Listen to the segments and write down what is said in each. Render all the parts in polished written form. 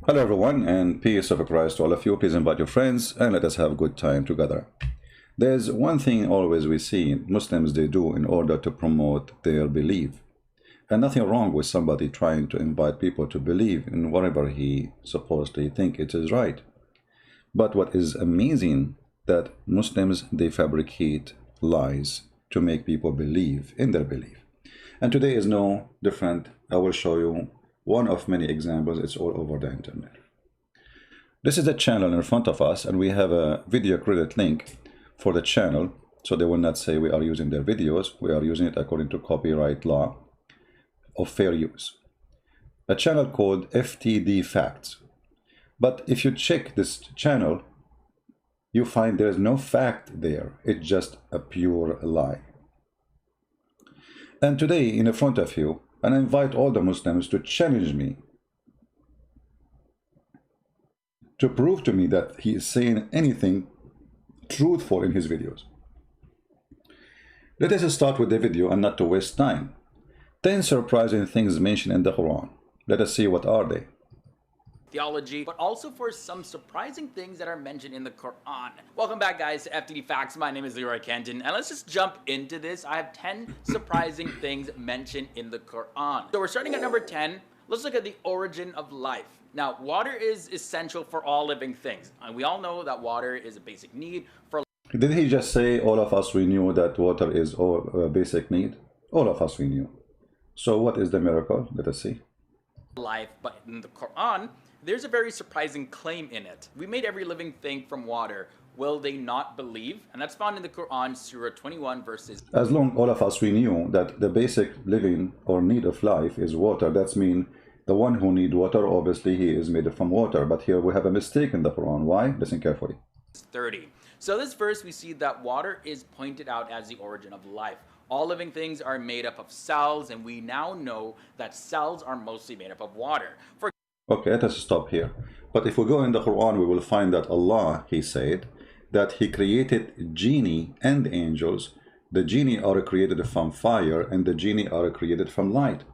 Hello everyone, and peace of Christ to all of you. Please invite your friends and let us have a good time together. There's one thing always we see Muslims they do in order to promote their belief. And nothing wrong with somebody trying to invite people to believe in whatever he supposedly think it is right. But what is amazing that Muslims they fabricate lies to make people believe in their belief. And today is no different. I will show you one of many examples. It's all over the internet. This is the channel in front of us, and we have a video credit link for the channel, so they will not say we are using their videos. We are using it according to copyright law of fair use. A channel called FTD Facts. But if you check this channel, you find there is no fact there. It's just a pure lie. And today, in front of you, and I invite all the Muslims to challenge me, to prove to me that he is saying anything truthful in his videos. Let us start with the video and not to waste time. 10 surprising things mentioned in the Quran. Let us see what are they. Theology, but also for some surprising things that are mentioned in the Quran. Welcome back, guys, to FTD Facts. My name is Leroy Kenton, and let's just jump into this. I have 10 surprising things mentioned in the Quran. So we're starting at number 10. Let's look at the origin of life. Now, water is essential for all living things, and we all know that water is a basic need for life. Did he just say all of us we knew that water is a basic need? All of us we knew. So what is the miracle? Let us see. But in the Quran, there's a very surprising claim in it. We made every living thing from water. Will they not believe? And that's found in the Quran, Surah 21, verses. As long all of us we knew that the basic living or need of life is water, that's mean the one who need water, obviously he is made from water. But here we have a mistake in the Quran. Why? Listen carefully. 30. So this verse, we see that water is pointed out as the origin of life. All living things are made up of cells, and we now know that cells are mostly made up of water. Okay, let us stop here. But if we go in the Quran, we will find that Allah, he said, that he created genie and angels. The genie are created from fire, and the genie are created from light.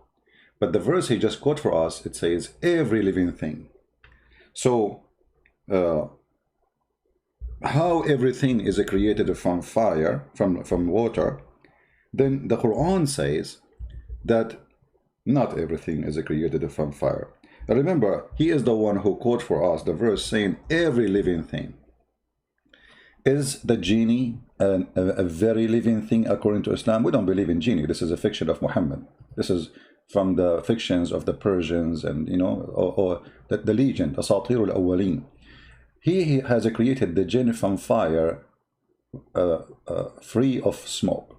But the verse he just quote for us, it says, every living thing. So, how everything is created from fire, from water, then the Quran says that not everything is created from fire. Now remember, he is the one who quote for us the verse saying every living thing. Is the genie a very living thing according to Islam? We don't believe in genie. This is a fiction of Muhammad. This is from the fictions of the Persians and, you know, or the legend, Asatir al-Awwaleen. He has created the jinn from fire, free of smoke.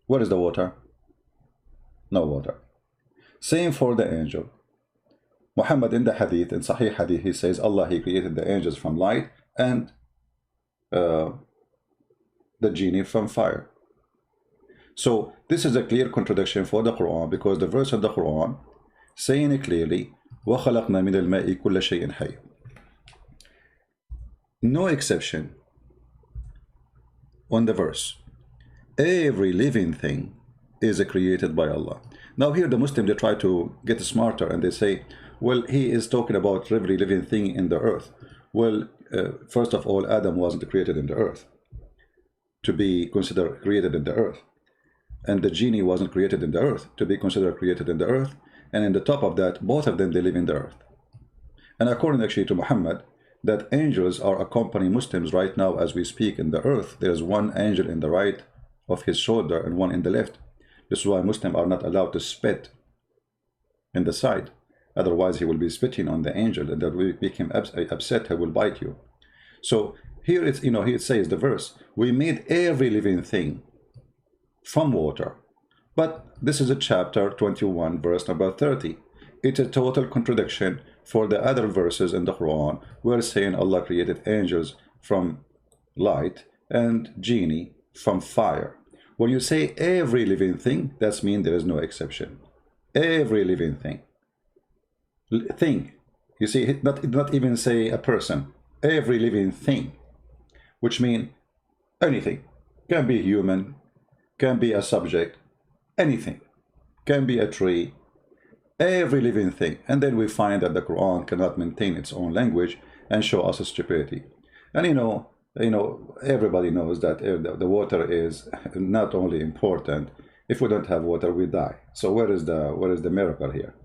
Where is the water? No water. Same for the angel. Muhammad in the hadith, in Sahih hadith, he says Allah, he created the angels from light and the genie from fire. So this is a clear contradiction for the Quran, because the verse in the Quran saying it clearly, وَخَلَقْنَا مِنَ الْمَاءِ كُلَّ شَيْءٍ حَيٍّ. No exception on the verse. Every living thing is created by Allah. Now here the Muslims, they try to get smarter and they say, well, he is talking about every living thing in the earth. Well, first of all, Adam wasn't created in the earth to be considered created in the earth. And the genie wasn't created in the earth to be considered created in the earth. And in the top of that, both of them, they live in the earth. And according actually to Muhammad, that angels are accompanying Muslims right now as we speak in the earth. There's one angel in the right of his shoulder and one in the left. This is why Muslims are not allowed to spit in the side. Otherwise, he will be spitting on the angel, and that will make him upset. He will bite you. So here it's, here it says the verse, we made every living thing from water. But this is a chapter 21, verse number 30. It's a total contradiction for the other verses in the Quran, where saying Allah created angels from light and genie from fire. When you say every living thing, that means there is no exception. Every living thing. Thing. You see, not even say a person. Every living thing. Which means anything. Can be human, can be a subject, anything. Can be a tree. every living thing. And then we find that the Quran cannot maintain its own language and show us stupidity. And everybody knows that the water is not only important. If we don't have water, we die. So where is the miracle here?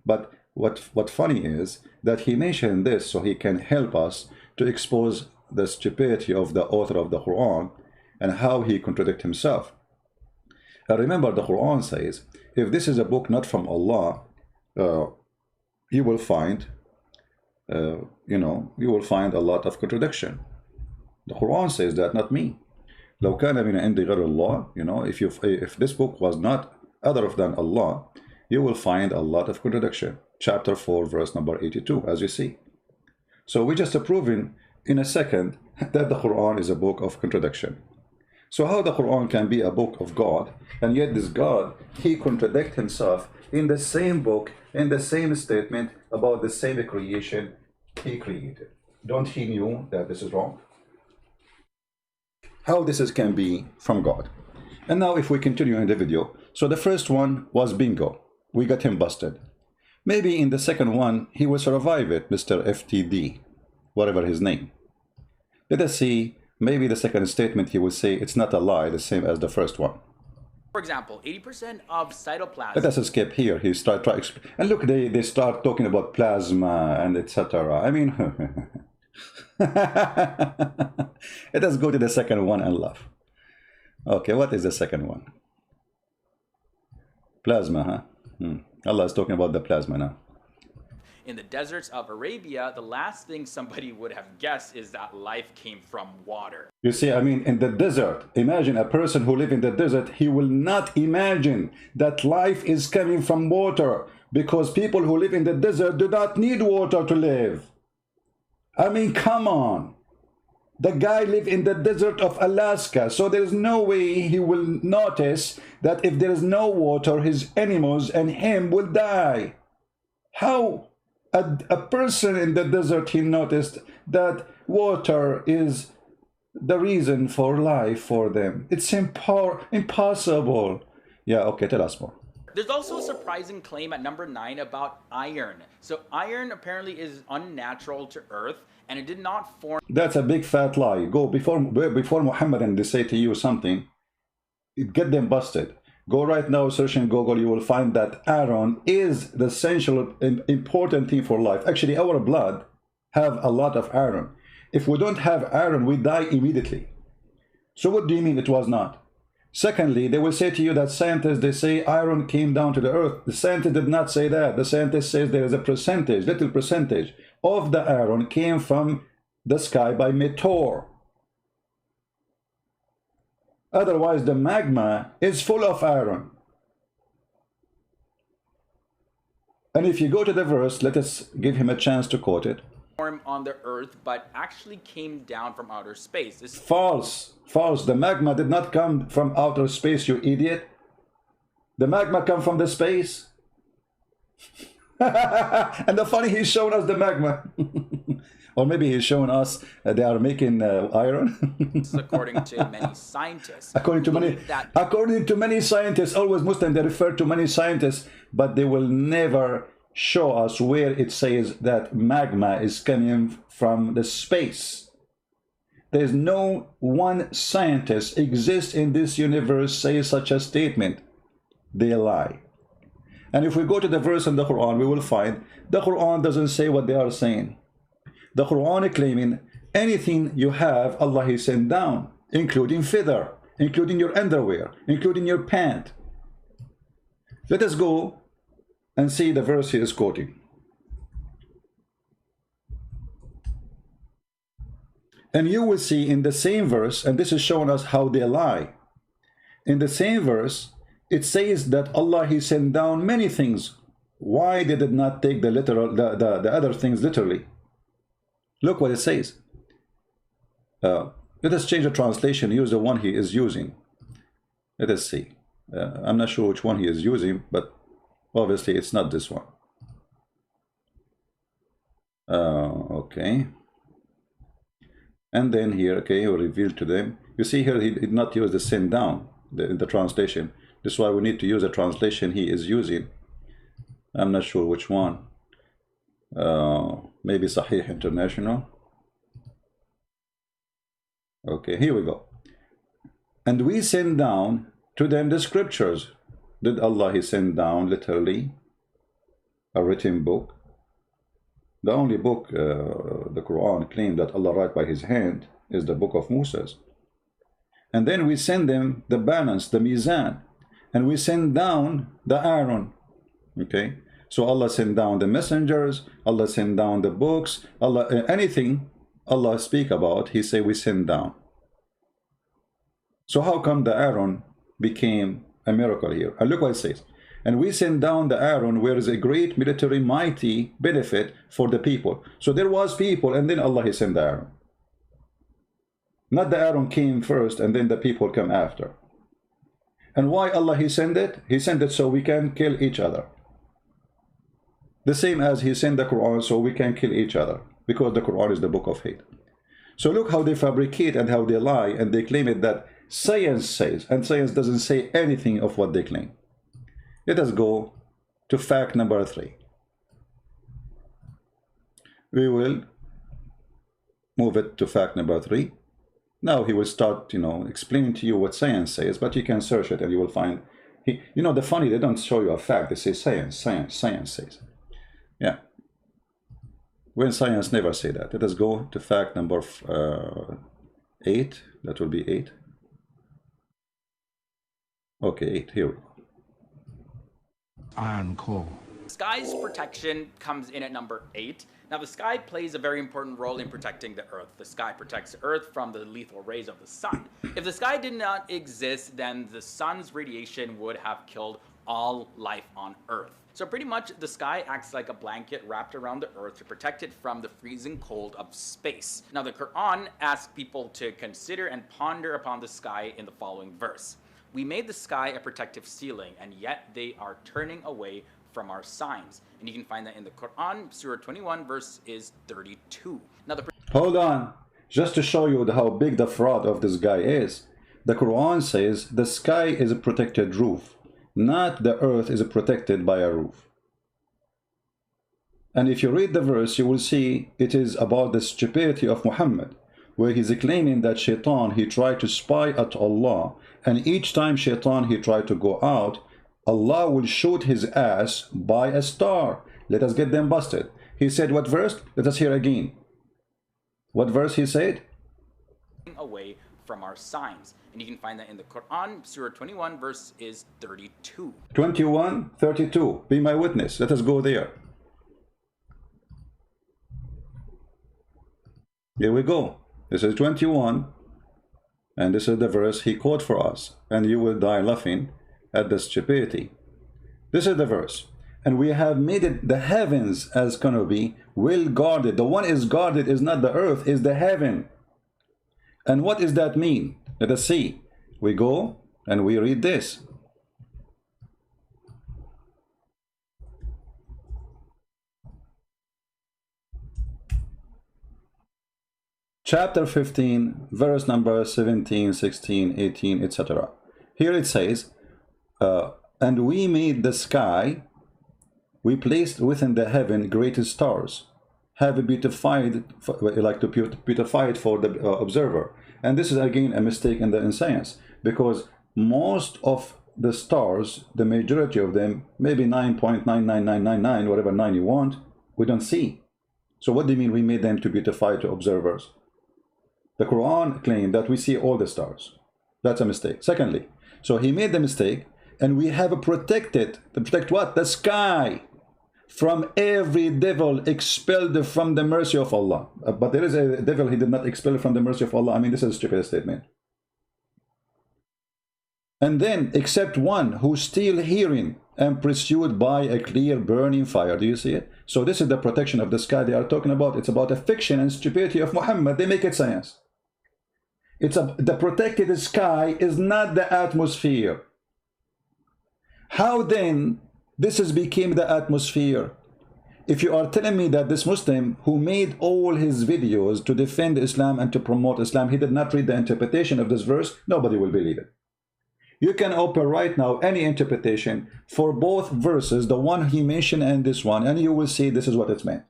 But what funny is that he mentioned this so he can help us to expose the stupidity of the author of the Quran and how he contradicts himself. And remember, the Quran says, if this is a book not from Allah, you will find, you will find a lot of contradiction. The Quran says that, not me. لو كان من عند غير الله, if this book was not other than Allah, you will find a lot of contradiction. Chapter 4, verse number 82, as you see. So we just proven in a second that the Quran is a book of contradiction. So how the Quran can be a book of God, and yet this God, he contradicts himself in the same book, in the same statement about the same creation he created? Don't he knew that this is wrong? How this can be from God? And now if we continue in the video, so the first one was bingo. We got him busted. Maybe in the second one, he will survive it, Mr. FTD, whatever his name. Let us see, maybe the second statement he will say it's not a lie, the same as the first one. For example, 80% of cytoplasm. Let us skip here. He start and look, they start talking about plasma and etc. I mean, let us go to the second one and laugh. Okay, what is the second one? Plasma, huh? Allah is talking about the plasma now. In the deserts of Arabia, the last thing somebody would have guessed is that life came from water. You see, I mean, in the desert, imagine a person who lives in the desert, he will not imagine that life is coming from water, because people who live in the desert do not need water to live. I mean, come on. The guy lives in the desert of Alaska, so there is no way he will notice that if there is no water, his animals and him will die. How? A person in the desert, he noticed that water is the reason for life for them. It's impossible. Yeah, okay, tell us more. There's also a surprising claim at number 9 about iron. So iron apparently is unnatural to Earth, and it did not form. That's a big fat lie. Go before Muhammad and they say to you something, get them busted. Go right now, search in Google, you will find that iron is the essential and important thing for life. Actually, our blood have a lot of iron. If we don't have iron, we die immediately. So what do you mean it was not? Secondly, they will say to you that scientists, they say iron came down to the earth. The scientist did not say that. The scientist says there is a percentage, little percentage of the iron came from the sky by meteor. Otherwise, the magma is full of iron. And if you go to the verse, let us give him a chance to quote it. Form on the earth, but actually came down from outer space. This false. False. The magma did not come from outer space, you idiot. The magma come from the space. And the funny, he's showing us the magma. Or maybe he's showing us they are making iron. According to many scientists. According to many scientists, always Muslim, they refer to many scientists, but they will never show us where it says that magma is coming from the space. There's no one scientist exists in this universe says such a statement. They lie. And if we go to the verse in the Quran, we will find the Quran doesn't say what they are saying. The Quran is claiming anything you have, Allah He sent down, including feather, including your underwear, including your pant. Let us go and see the verse he is quoting. And you will see in the same verse, and this is showing us how they lie. In the same verse, it says that Allah He sent down many things. Why they did not take the literal, the other things literally? Look what it says. Let us change the translation, use the one he is using. Let us see. I'm not sure which one he is using, but obviously it's not this one. Okay. And then here, okay, he will reveal to them. You see here, he did not use the send down in the translation. This is why we need to use a translation he is using. I'm not sure which one. Maybe Sahih International. Okay, here we go. And we send down to them the scriptures. Did Allah He send down literally a written book? The only book the Quran claimed that Allah wrote by His hand is the book of Moses. And then we send them the balance, the mizan, and we send down the Aaron. Okay, so Allah sent down the messengers, Allah sent down the books, Allah anything Allah speak about, He say we send down. So how come the Aaron became a miracle here? And look what it says. And we send down the Aaron, where is a great military mighty benefit for the people. So there was people, and then Allah He sent the Aaron. Not the Aaron came first, and then the people come after. And why Allah He sent it? He sent it so we can kill each other. The same as He sent the Quran so we can kill each other, because the Quran is the book of hate. So look how they fabricate and how they lie, and they claim it that science says, and science doesn't say anything of what they claim. Let us go to fact number 3. We will move it to fact number 3. Now he will start, explaining to you what science says, but you can search it and you will find, the funny, they don't show you a fact, they say science says. Yeah. When science never say that. Let us go to fact number 8. That will be 8. Okay, 8, here we go. Iron core. Sky's protection comes in at number 8. Now, the sky plays a very important role in protecting the Earth. The sky protects the Earth from the lethal rays of the sun. If the sky did not exist, then the sun's radiation would have killed all life on Earth. So pretty much the sky acts like a blanket wrapped around the Earth to protect it from the freezing cold of space. Now, the Quran asks people to consider and ponder upon the sky in the following verse. We made the sky a protective ceiling, and yet they are turning away from our signs. And you can find that in the Quran, Surah 21, verse is 32. Now, hold on. Just to show you how big the fraud of this guy is, the Quran says the sky is a protected roof, not the earth is protected by a roof. And if you read the verse, you will see it is about the stupidity of Muhammad, where he's claiming that Shaitan, he tried to spy at Allah, and each time Shaitan, he tried to go out, Allah will shoot his ass by a star. Let us get them busted. He said what verse? Let us hear again. What verse he said? Away from our signs. And you can find that in the Quran, Surah 21, verse is 32. 21, 32. Be my witness. Let us go there. Here we go. This is 21. And this is the verse he quote for us. And you will die laughing at the stupidity. This is the verse. And we have made it the heavens as gonna be well guarded. The one is guarded is not the earth, is the heaven. And what does that mean? Let us see. We go and we read this. Chapter 15, verse number 17, 16, 18, etc. Here it says, and we made the sky, we placed within the heaven great stars, have beautified, like to beautify it for the observer. And this is again a mistake in science, because most of the stars, the majority of them, maybe 9.99999, whatever 9 you want, we don't see. So what do you mean we made them to beautify to observers? The Quran claimed that we see all the stars. That's a mistake. Secondly, so he made the mistake, and we have protected, to protect what? The sky from every devil expelled from the mercy of Allah. But there is a devil he did not expel from the mercy of Allah. I mean, this is a stupid statement. And then, except one who still hearing and pursued by a clear burning fire. Do you see it? So this is the protection of the sky they are talking about. It's about a fiction and stupidity of Muhammad. They make it science. The protected sky is not the atmosphere. How then this has become the atmosphere? If you are telling me that this Muslim who made all his videos to defend Islam and to promote Islam, he did not read the interpretation of this verse, nobody will believe it. You can open right now any interpretation for both verses, the one he mentioned and this one, and you will see this is what it's meant.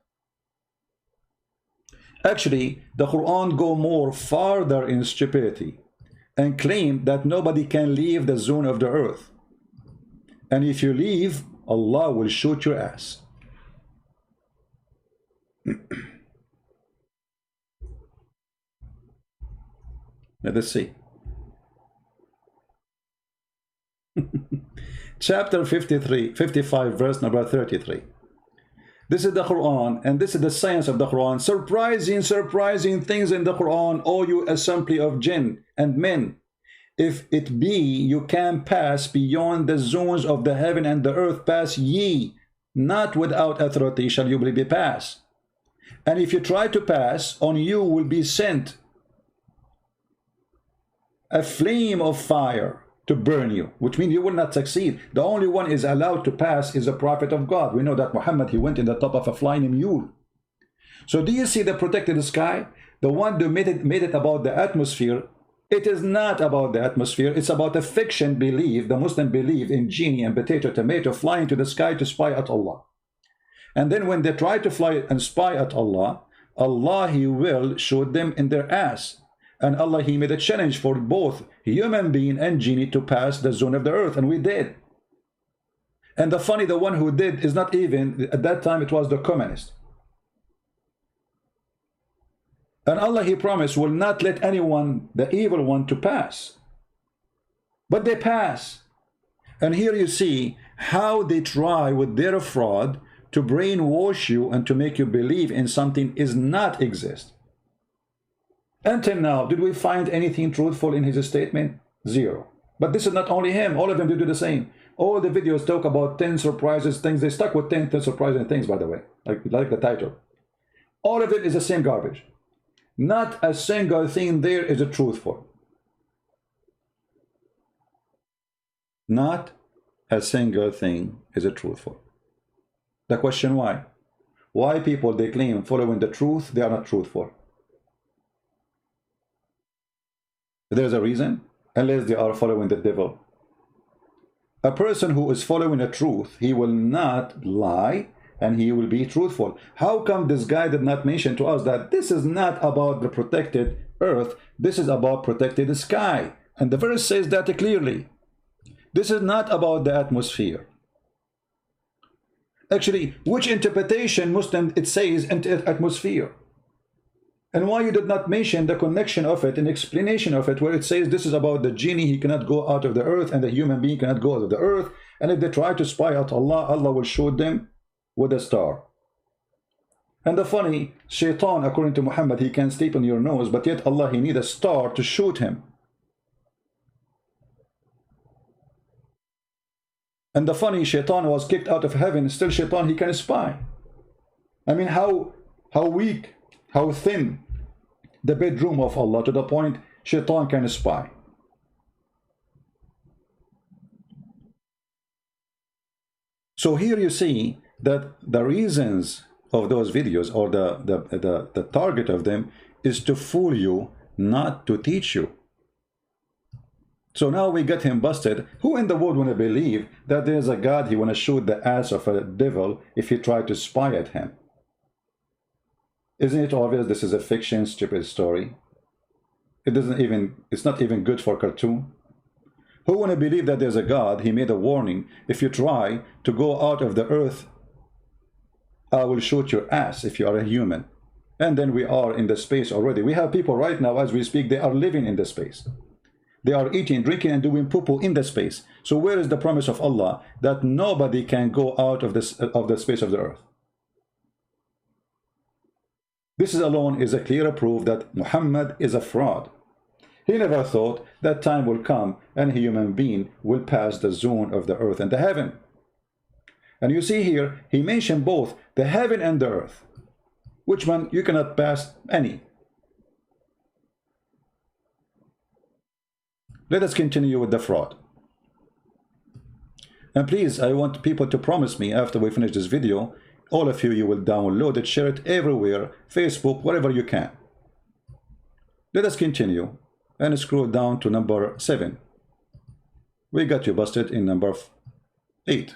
Actually, the Quran go more farther in stupidity and claim that nobody can leave the zone of the earth. And if you leave, Allah will shoot your ass. Let us see. Chapter 55, verse number 33. This is the Quran, and this is the science of the Quran. Surprising things in the Quran, O you assembly of jinn and men. If it be you can pass beyond the zones of the heaven and the earth, pass ye, not without authority shall you be passed. And if you try to pass, on you will be sent a flame of fire to burn you, which means you will not succeed. The only one is allowed to pass is a prophet of God. We know that Muhammad, he went in the top of a flying mule. So do you see the protected sky? The one who made it about the atmosphere. It is not about the atmosphere. It's about a fiction belief. The Muslim believe in genie and potato tomato flying to the sky to spy at Allah. And then when they try to fly and spy at Allah, Allah, he will shoot them in their ass. And Allah, he made a challenge for both human being and genie to pass the zone of the earth, and we did. And the funny, the one who did is not even, at that time it was the communist. And Allah, he promised, will not let anyone, the evil one, to pass. But they pass. And here you see how they try with their fraud to brainwash you and to make you believe in something is not exist. Until now, did we find anything truthful in his statement? Zero. But this is not only him. All of them do the same. All the videos talk about 10 surprises, things. They stuck with 10 surprising things, by the way, like the title. All of it is the same garbage. Not a single thing there is a truthful. Not a single thing is a truthful. The question why? Why people they claim following the truth, they are not truthful? There's a reason, unless they are following the devil. A person who is following the truth, he will not lie and he will be truthful. How come this guy did not mention to us that this is not about the protected earth, this is about protected sky? And the verse says that clearly. This is not about the atmosphere. Actually, which interpretation Muslim it says atmosphere? And why you did not mention the connection of it and explanation of it, where it says this is about the genie, he cannot go out of the earth, and the human being cannot go out of the earth, and if they try to spy at Allah, Allah will shoot them with a star. And the funny, Shaitan, according to Muhammad, he can sleep on your nose, but yet Allah, he need a star to shoot him. And the funny, Shaitan was kicked out of heaven, still Shaitan, he can spy. I mean, how weak, how thin the bedroom of Allah, to the point Shaitan can spy. So here you see that the reasons of those videos, or the target of them, is to fool you, not to teach you. So now we get him busted. Who in the world want to believe that there's a God, he want to shoot the ass of a devil if he tried to spy at him? Isn't it obvious this is a fiction, stupid story? It's not even good for cartoon. Who want to believe that there's a God, he made a warning, if you try to go out of the earth, I will shoot your ass if you are a human. And then we are in the space already. We have people right now, as we speak, they are living in the space. They are eating, drinking, and doing poo-poo in the space. So where is the promise of Allah that nobody can go out of the space of the earth? This alone is a clear proof that Muhammad is a fraud. He never thought that time will come and a human being will pass the zone of the earth and the heaven. And you see here, he mentioned both the heaven and the earth. Which one you cannot pass any. Let us continue with the fraud. And please, I want people to promise me after we finish this video, all of you, you will download it, share it everywhere, Facebook, wherever you can. Let us continue and scroll down to number 7. We got you busted in number 8.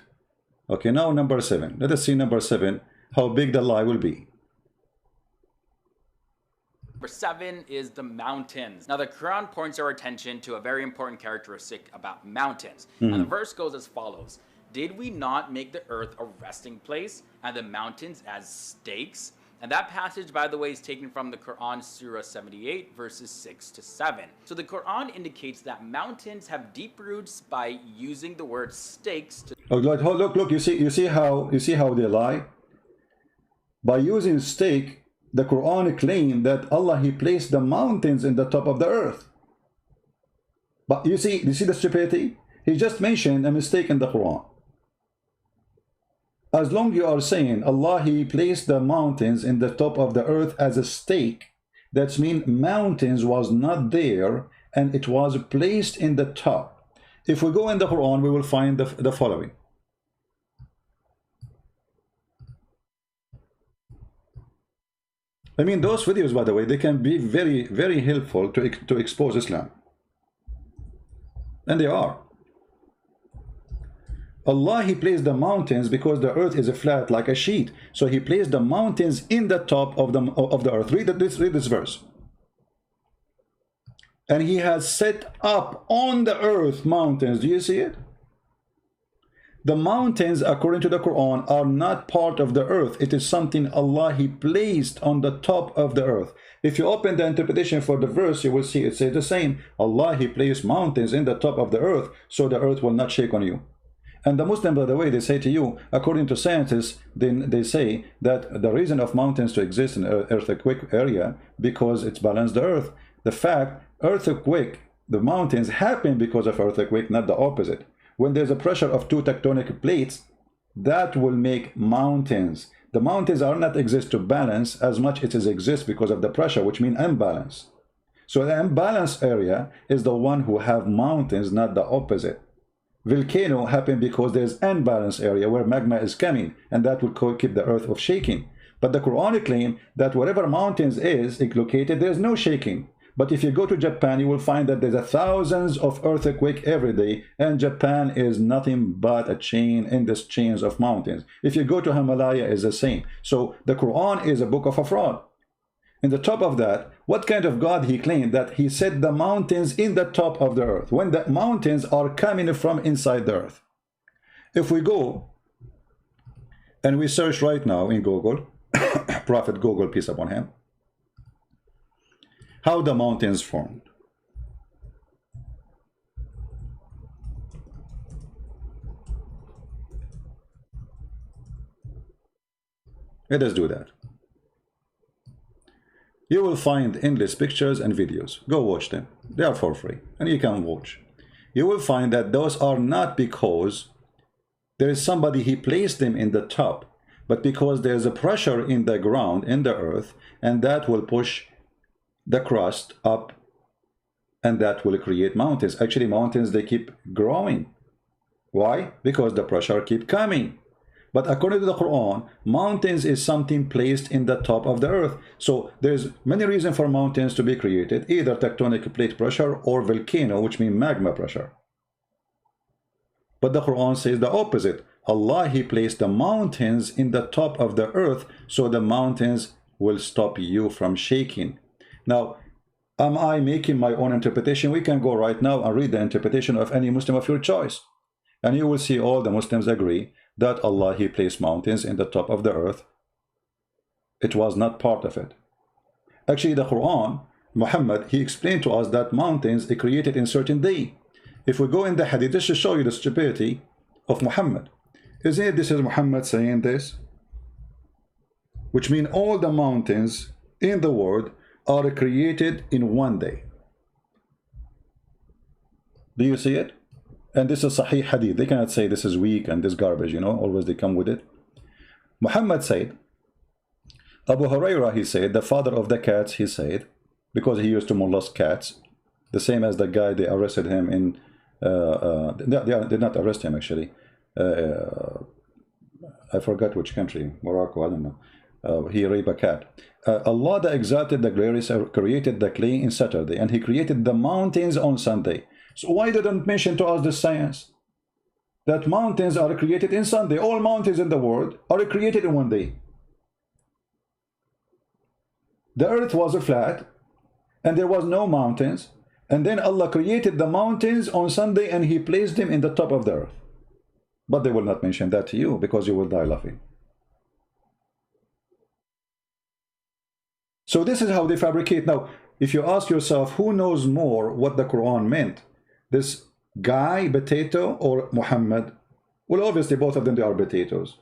Okay, now number 7. Let us see number 7, how big the lie will be. Number 7 is the mountains. Now, the Quran points our attention to a very important characteristic about mountains. And the verse goes as follows. Did we not make the earth a resting place and the mountains as stakes? And that passage, by the way, is taken from the Quran, Surah 78, verses 6 to 7. So the Quran indicates that mountains have deep roots by using the word stakes to... Oh, look, you see how they lie? By using stake, the Quran claimed that Allah, He placed the mountains in the top of the earth. But you see the stupidity? He just mentioned a mistake in the Quran. As long you are saying Allah, He placed the mountains in the top of the earth as a stake, that means mountains was not there and it was placed in the top. If we go in the Quran, we will find the following. I mean, those videos, by the way, they can be very, very helpful to expose Islam. And they are. Allah, He placed the mountains because the earth is flat like a sheet. So He placed the mountains in the top of the earth. Read this verse. And He has set up on the earth mountains. Do you see it? The mountains, according to the Quran, are not part of the earth. It is something Allah, He placed on the top of the earth. If you open the interpretation for the verse, you will see it says the same. Allah, He placed mountains in the top of the earth, so the earth will not shake on you. And the Muslim, by the way, they say to you, according to scientists, they say that the reason of mountains to exist in earthquake area, because it's balanced the earth. The fact, earthquake, the mountains happen because of earthquake, not the opposite. When there's a pressure of two tectonic plates, that will make mountains. The mountains are not exist to balance as much as it exists because of the pressure, which means imbalance. So the imbalanced area is the one who have mountains, not the opposite. Volcano happen because there's unbalanced area where magma is coming, and that will keep the earth of shaking. But the Quran claim that wherever mountains is located, there's no shaking. But if you go to Japan, you will find that there's thousands of earthquakes every day, and Japan is nothing but a chain in this chains of mountains. If you go to Himalaya, it's the same. So the Quran is a book of a fraud. In the top of that, what kind of God He claimed that He set the mountains in the top of the earth, when the mountains are coming from inside the earth? If we go and we search right now in Google, Prophet Google, peace upon him, how the mountains formed. Let us do that. You will find endless pictures and videos. Go watch them. They are for free and you can watch. You will find that those are not because there is somebody He placed them in the top, but because there's a pressure in the ground, in the earth, and that will push the crust up, and that will create mountains. Actually, mountains, they keep growing. Why? Because the pressure keep coming. But according to the Quran, mountains is something placed in the top of the earth. So there's many reasons for mountains to be created, either tectonic plate pressure or volcano, which means magma pressure. But the Quran says the opposite. Allah, He placed the mountains in the top of the earth, so the mountains will stop you from shaking. Now, am I making my own interpretation? We can go right now and read the interpretation of any Muslim of your choice. And you will see all the Muslims agree that Allah, He placed mountains in the top of the earth. It was not part of it. Actually, the Quran, Muhammad, he explained to us that mountains are created in certain day. If we go in the hadith, this should show you the stupidity of Muhammad. Isn't it? This is Muhammad saying this, which means all the mountains in the world are created in one day. Do you see it? And this is Sahih Hadith. They cannot say this is weak and this garbage, you know, always they come with it. Muhammad said, Abu Huraira, he said, the father of the cats, he said, because he used to molest cats, the same as the guy, they arrested him in, they did not arrest him actually. I forgot which country, Morocco, I don't know. He raped a cat. Allah the Exalted, the Glorious, created the clay in Saturday, and He created the mountains on Sunday. So why didn't mention to us the science? That mountains are created in Sunday. All mountains in the world are created in one day. The earth was flat and there was no mountains, and then Allah created the mountains on Sunday and he placed them in the top of the earth. But they will not mention that to you because you will die laughing. So this is how they fabricate. Now, if you ask yourself who knows more what the Quran meant, this guy, potato, or Muhammad? Well, obviously both of them, they are potatoes.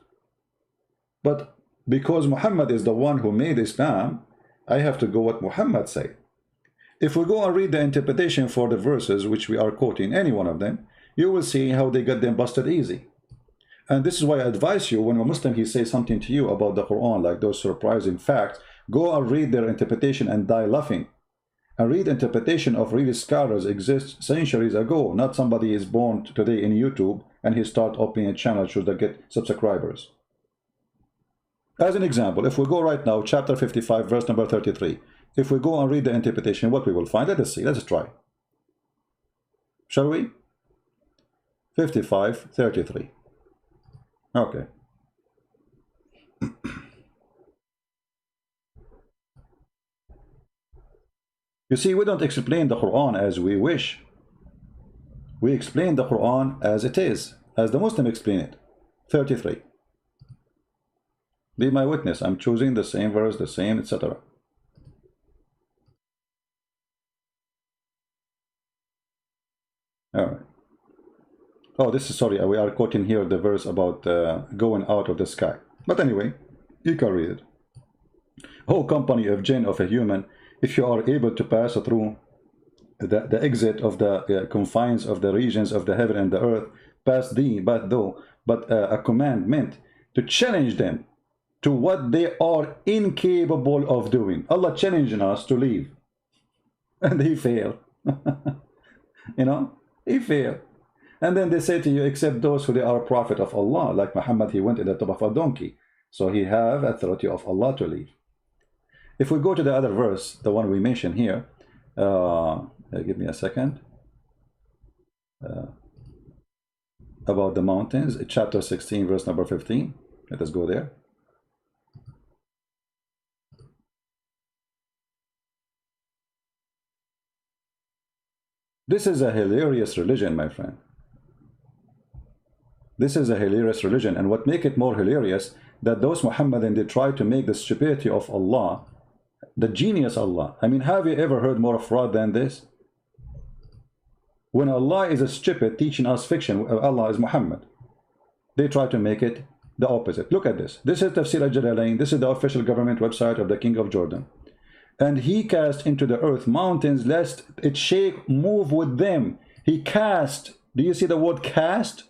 But because Muhammad is the one who made Islam, I have to go what Muhammad said. If we go and read the interpretation for the verses which we are quoting, any one of them, you will see how they got them busted easy. And this is why I advise you, when a Muslim he says something to you about the Quran, like those surprising facts, go and read their interpretation and die laughing. And read interpretation of real scholars exist centuries ago. Not somebody is born today in YouTube and he start opening a channel to get subscribers. As an example, if we go right now, chapter 55, verse number 33. If we go and read the interpretation, what we will find, let us see, let's try. Shall we? 55, 33. Okay. You see, we don't explain the Quran as we wish. We explain the Quran as it is, as the Muslim explain it. 33. Be my witness, I'm choosing the same verse, the same, etc. All right. Oh, this is, sorry, we are quoting here the verse about going out of the sky. But anyway, you can read it. Oh, company of jinn, of a human, if you are able to pass through the exit of the confines of the regions of the heaven and the earth, pass thee, but a commandment to challenge them to what they are incapable of doing. Allah challenging us to leave. And he failed. You know, he failed. And then they say to you, except those who they are prophet of Allah, like Muhammad, he went in the top of a donkey. So he have authority of Allah to leave. If we go to the other verse, the one we mentioned here, give me a second, about the mountains, chapter 16, verse number 15. Let us go there. This is a hilarious religion, my friend. This is a hilarious religion, and what make it more hilarious, that those Muhammadan, they try to make the stupidity of Allah the genius Allah. I mean, have you ever heard more fraud than this? When Allah is a stupid teaching us fiction, Allah is Muhammad, they try to make it the opposite. Look at this. This is Tafsir al-Jalalain. This is the official government website of the King of Jordan. And he cast into the earth mountains lest it shake, move with them. He cast. Do you see the word cast?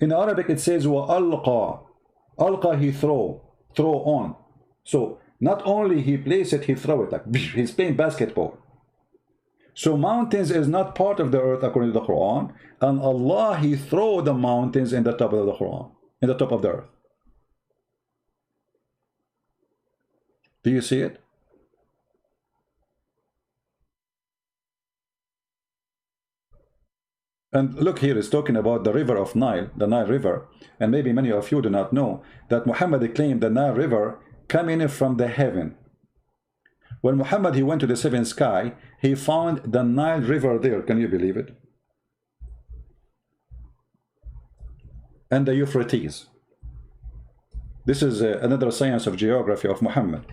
In Arabic it says وَأَلْقَى. Alqa, he throw on. So not only he place it, he throw it, like he's playing basketball. So mountains is not part of the earth according to the Quran, and Allah, he throw the mountains in the top of the Quran, in the top of the earth. Do you see it? And look here, it's talking about the river of Nile, the Nile River. And maybe many of you do not know that Muhammad claimed the Nile River coming from the heaven. When Muhammad, he went to the seventh sky, he found the Nile River there. Can you believe it? And the Euphrates. This is another science of geography of Muhammad.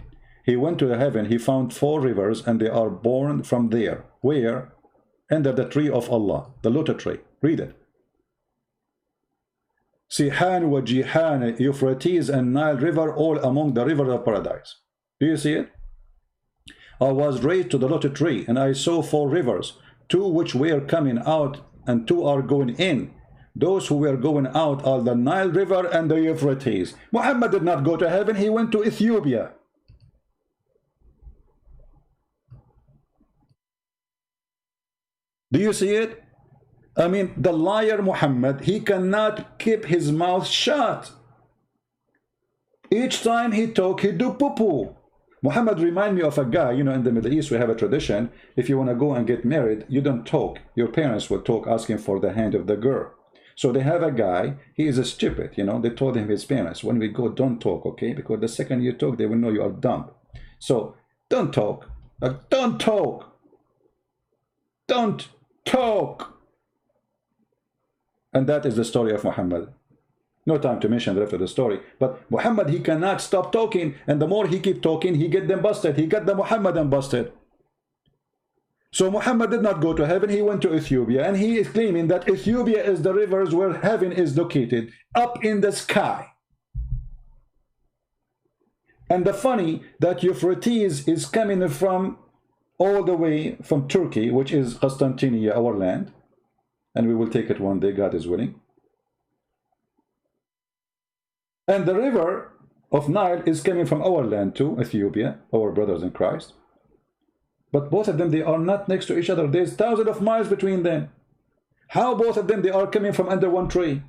He went to the heaven, he found 4 rivers, and they are born from there. Where? Under the tree of Allah, the lotus tree. Read it. Sihan wa Jihan, Euphrates and Nile River, all among the rivers of paradise. Do you see it? I was raised to the lotus tree, and I saw 4 rivers, 2 which were coming out, and 2 are going in. Those who were going out are the Nile River and the Euphrates. Muhammad did not go to heaven, he went to Ethiopia. Do you see it? I mean, the liar Muhammad, he cannot keep his mouth shut. Each time he talk, he do poo-poo. Muhammad remind me of a guy, you know, in the Middle East we have a tradition, if you want to go and get married, you don't talk. Your parents will talk asking for the hand of the girl. So they have a guy, he is a stupid, you know, they told him, his parents, when we go, don't talk, okay? Because the second you talk, they will know you are dumb. So don't talk, don't talk, don't talk. And that is the story of Muhammad. No time to mention the rest of the story. But Muhammad, he cannot stop talking. And the more he keep talking, he get them busted. He got the Muhammadan busted. So Muhammad did not go to heaven. He went to Ethiopia. And he is claiming that Ethiopia is the rivers where heaven is located. Up in the sky. And the funny that Euphrates is coming from all the way from Turkey, which is Constantinople, our land. And we will take it one day, God is willing. And the river of Nile is coming from our land too, Ethiopia, our brothers in Christ. But both of them, they are not next to each other. There's thousands of miles between them. How both of them, they are coming from under one tree?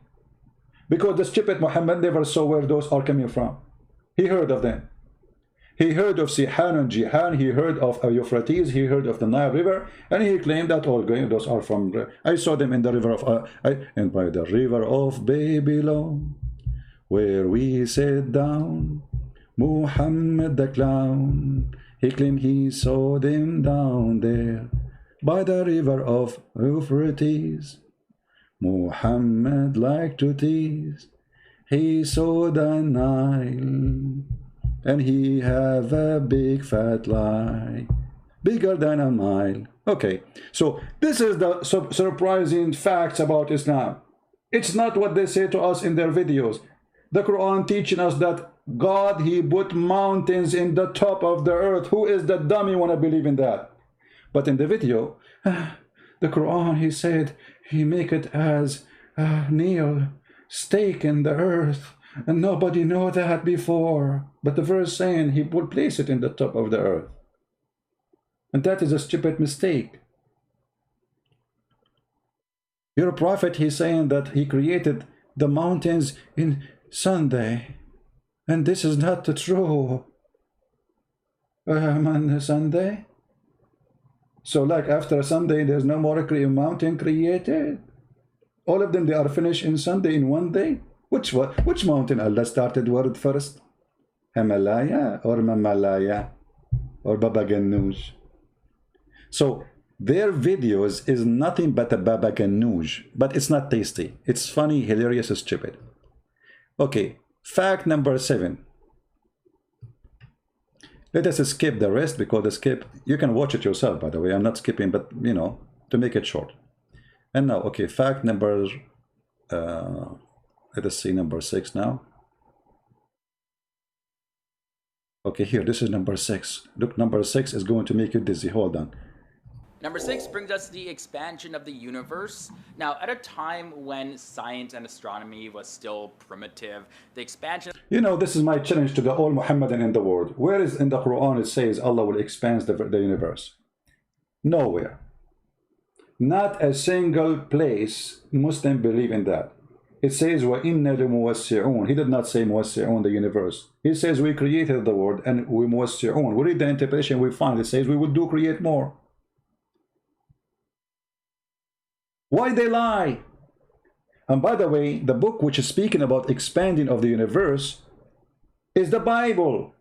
Because the stupid Muhammad never saw where those are coming from. He heard of them. He heard of Sihan and Jihan. He heard of Euphrates. He heard of the Nile River. And he claimed that all those are from... I saw them in the river of... and by the river of Babylon, where we sat down, Muhammad the clown, he claimed he saw them down there by the river of Euphrates. Muhammad liked to tease. He saw the Nile, and he have a big fat lie, bigger than a mile. Okay, so this is the surprising facts about Islam. It's not what they say to us in their videos. The Quran teaching us that God, he put mountains in the top of the earth. Who is the dummy want to believe in that? But in the video, the Quran, he said, he make it as a nail stake in the earth. And nobody know that before. But the verse saying he will place it in the top of the earth. And that is a stupid mistake. Your prophet, he's saying that he created the mountains in Sunday. And this is not true. On Sunday. So like after Sunday, there's no more mountain created. All of them, they are finished in Sunday in one day. Which mountain Allah started word first? Himalaya or Mamalaya or Baba Ganoush? So their videos is nothing but a Baba Ganoush, but it's not tasty. It's funny, hilarious, stupid. Okay, fact number 7. Let us skip the rest because the skip, you can watch it yourself, by the way. I'm not skipping, but you know, to make it short. And now, okay, fact number, let us see number 6 now. Okay, here, this is number 6. Look, number 6 is going to make you dizzy. Hold on. Number 6 brings us the expansion of the universe. Now, at a time when science and astronomy was still primitive, the expansion... You know, this is my challenge to the all Muhammadan in the world. Where is in the Quran it says Allah will expand the universe? Nowhere. Not a single place Muslim believe in that. It says, وَإِنَّ لِمُوَسِّعُونَ. He did not say muwassi'un, the universe. He says we created the world and we muwassi'un. We read the interpretation, we find it says we will do create more. Why they lie? And by the way, the book which is speaking about expanding of the universe is the Bible.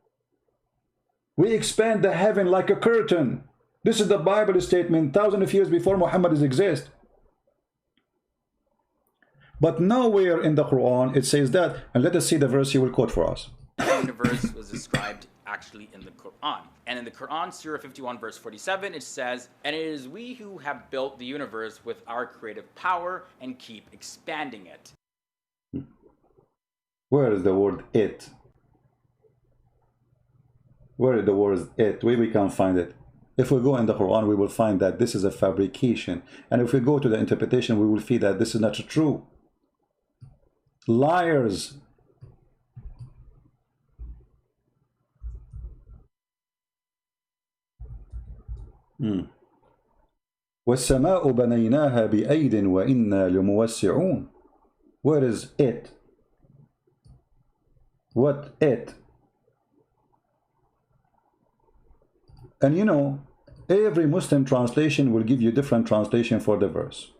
We expand the heaven like a curtain. This is the Bible statement thousands of years before Muhammad exists. But nowhere in the Quran it says that. And let us see the verse he will quote for us. The universe was described actually in the Quran. And in the Quran, Surah 51, verse 47, it says, "And it is we who have built the universe with our creative power and keep expanding it." Where is the word it? Where is the word it? Where we can't find it. If we go in the Quran, we will find that this is a fabrication. And if we go to the interpretation, we will see that this is not true. Liars. وَالسَّمَاءُ بَنَيْنَاهَا بِأَيْدٍ وَإِنَّا لَمُوَسِّعُونَ. Where is it? What it? And you know, every Muslim translation will give you different translation for the verse.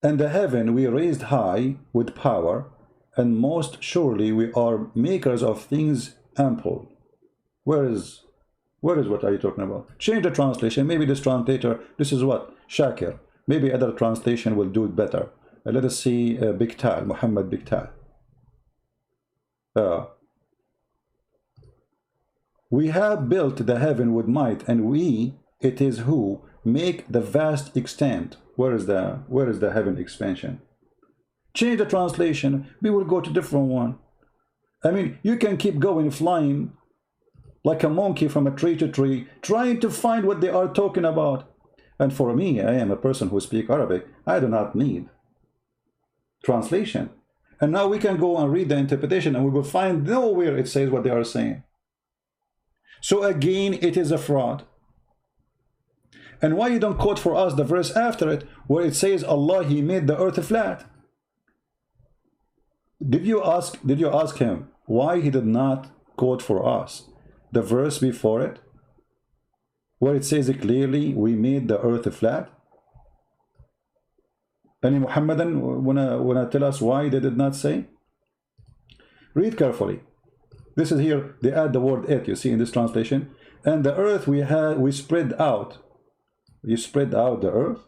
And the heaven we raised high with power, and most surely we are makers of things ample. Where is what are you talking about? Change the translation. Maybe this translator, this is what? Shakir. Maybe other translation will do it better. Let us see Biktal, Muhammad Biktal. We have built the heaven with might, and we, it is who, make the vast extent. Where is the heaven expansion? Change the translation. We will go to different one. I mean, you can keep going flying like a monkey from a tree to tree, trying to find what they are talking about. And for me, I am a person who speaks Arabic. I do not need translation. And now we can go and read the interpretation, and we will find nowhere it says what they are saying. So again, it is a fraud. And why you don't quote for us the verse after it, where it says Allah, He made the earth flat? Did you ask him why he did not quote for us the verse before it, where it says clearly, we made the earth flat? Any Muhammadan wanna tell us why they did not say? Read carefully. This is here, they add the word it, you see in this translation. And the earth we spread out. You spread out the earth.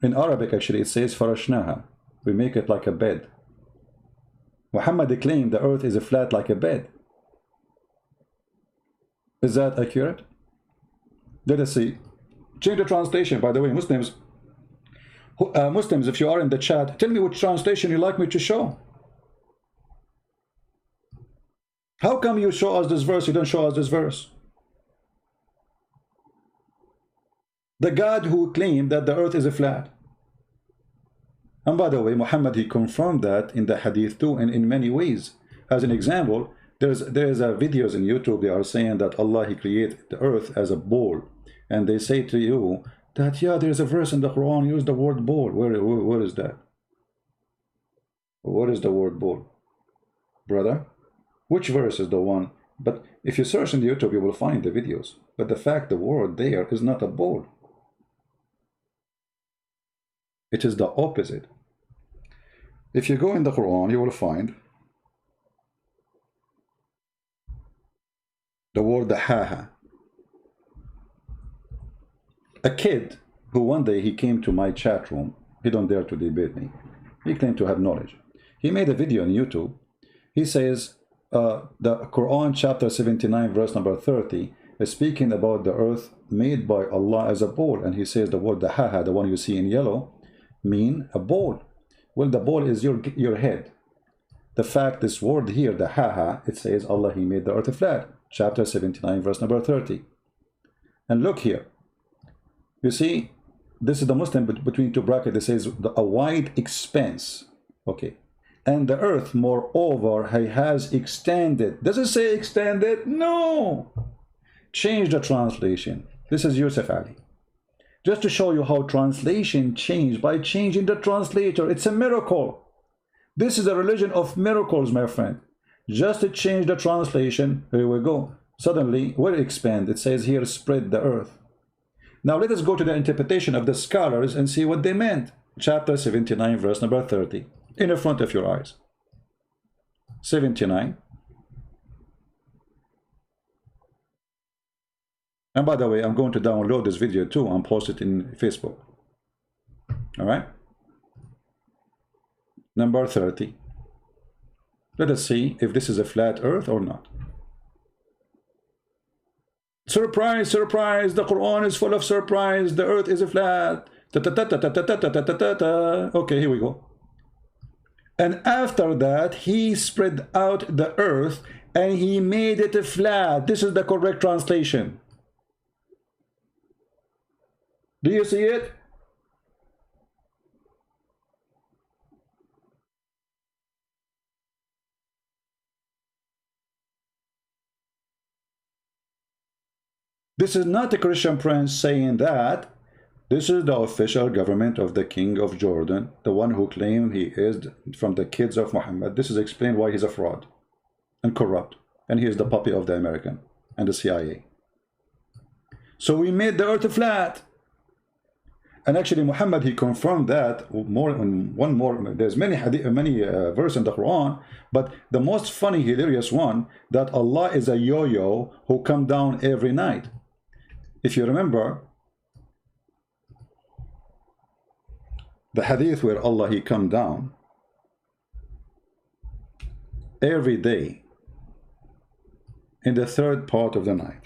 In Arabic, actually, it says farashnaha. We make it like a bed. Muhammad claimed the earth is a flat like a bed. Is that accurate? Let us see. Change the translation, by the way, Muslims. Muslims, if you are in the chat, tell me which translation you like me to show. How come you show us this verse, you don't show us this verse? The God who claimed that the earth is a flat. And by the way, Muhammad, he confirmed that in the hadith too, and in many ways. As an example, there's videos in YouTube, they are saying that Allah, He created the earth as a ball. And they say to you that, yeah, there's a verse in the Quran, use the word ball. Where is that? What is the word ball? Brother? Which verse is the one? But if you search in YouTube, you will find the videos. But the fact the word there is not a ball. It is the opposite. If you go in the Quran, you will find the word haha. A kid who one day he came to my chat room, he don't dare to debate me. He claimed to have knowledge. He made a video on YouTube. He says the Quran chapter 79 verse number 30 is speaking about the earth made by Allah as a ball, and he says the word haha, the one you see in yellow, mean a ball. Well, the ball is your head. The fact this word here, the haha, it says Allah, He made the earth flat. Chapter 79 verse number 30. And look here. You see, this is the Muslim between two brackets. It says a wide expanse. Okay. And the earth, moreover, He has extended. Does it say extended? No. Change the translation. This is Yusuf Ali. Just to show you how translation changed by changing the translator. It's a miracle. This is a religion of miracles, my friend. Just to change the translation, here we go. Suddenly, where expand? It says here, spread the earth. Now let us go to the interpretation of the scholars and see what they meant. Chapter 79, verse number 30. In the front of your eyes. 79. And by the way, I'm going to download this video too and post it in Facebook. All right. Number 30. Let us see if this is a flat earth or not. Surprise, surprise, the Quran is full of surprise. The earth is a flat. Okay, here we go. And after that, He spread out the earth and He made it flat. This is the correct translation. Do you see it? This is not a Christian prince saying that. This is the official government of the king of Jordan, the one who claimed he is from the kids of Muhammad. This is explained why he's a fraud and corrupt, and he is the puppy of the American and the CIA. So we made the earth flat. And actually Muhammad, he confirmed that more on one more. There's many verses in the Quran, but the most funny, hilarious one, that Allah is a yo-yo who come down every night. If you remember the hadith where Allah, he come down every day in the third part of the night.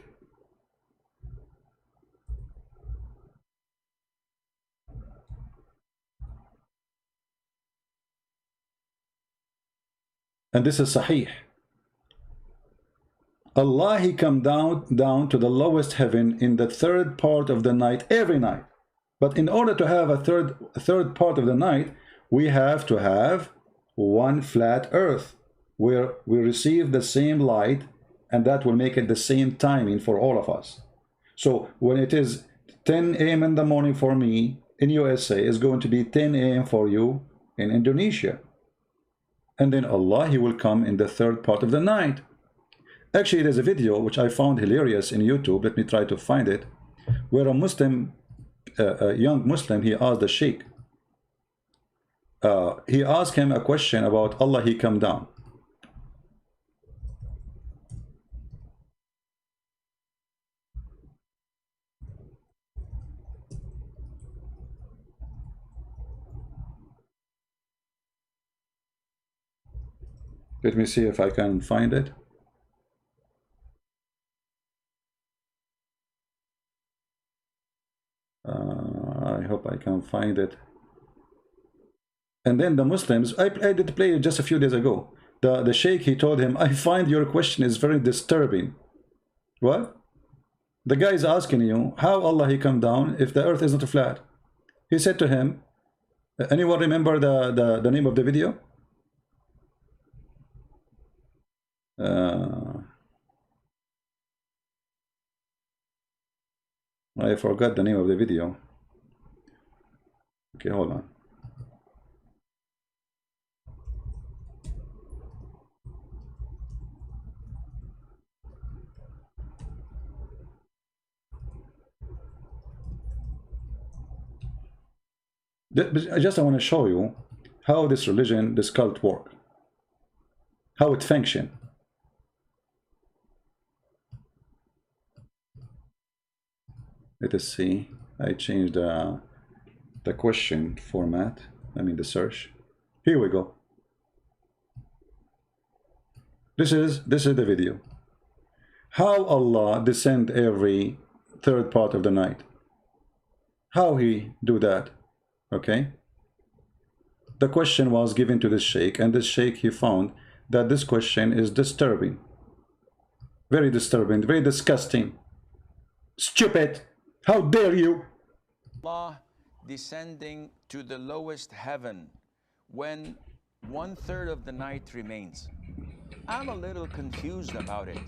And this is Sahih. Allah, he come down to the lowest heaven in the third part of the night every night. But in order to have a third part of the night, we have to have one flat earth where we receive the same light, and that will make it the same timing for all of us. So when it is 10 a.m. in the morning for me in USA, it's going to be 10 a.m. for you in Indonesia. And then Allah, he will come in the third part of the night. Actually, there's a video which I found hilarious in YouTube. Let me try to find it, where a Muslim, a young Muslim, he asked the Sheikh. He asked him a question about Allah, he come down. Let me see if I can find it. I hope I can find it. And then the Muslims, I did play it just a few days ago. The Sheikh, he told him, I find your question is very disturbing. What? The guy is asking you, how Allah, he come down if the earth is not flat? He said to him, anyone remember the name of the video? I forgot the name of the video. Okay, hold on. I want to show you how this religion, this cult work, how it function. Let us see. I changed the question format. I mean the search. Here we go. This is the video. How Allah descend every third part of the night. How he do that? Okay. The question was given to this sheikh, and this sheikh, he found that this question is disturbing. Very disturbing, very disgusting. Stupid. How dare you? Allah descending to the lowest heaven when 1/3 of the night remains. I'm a little confused about it.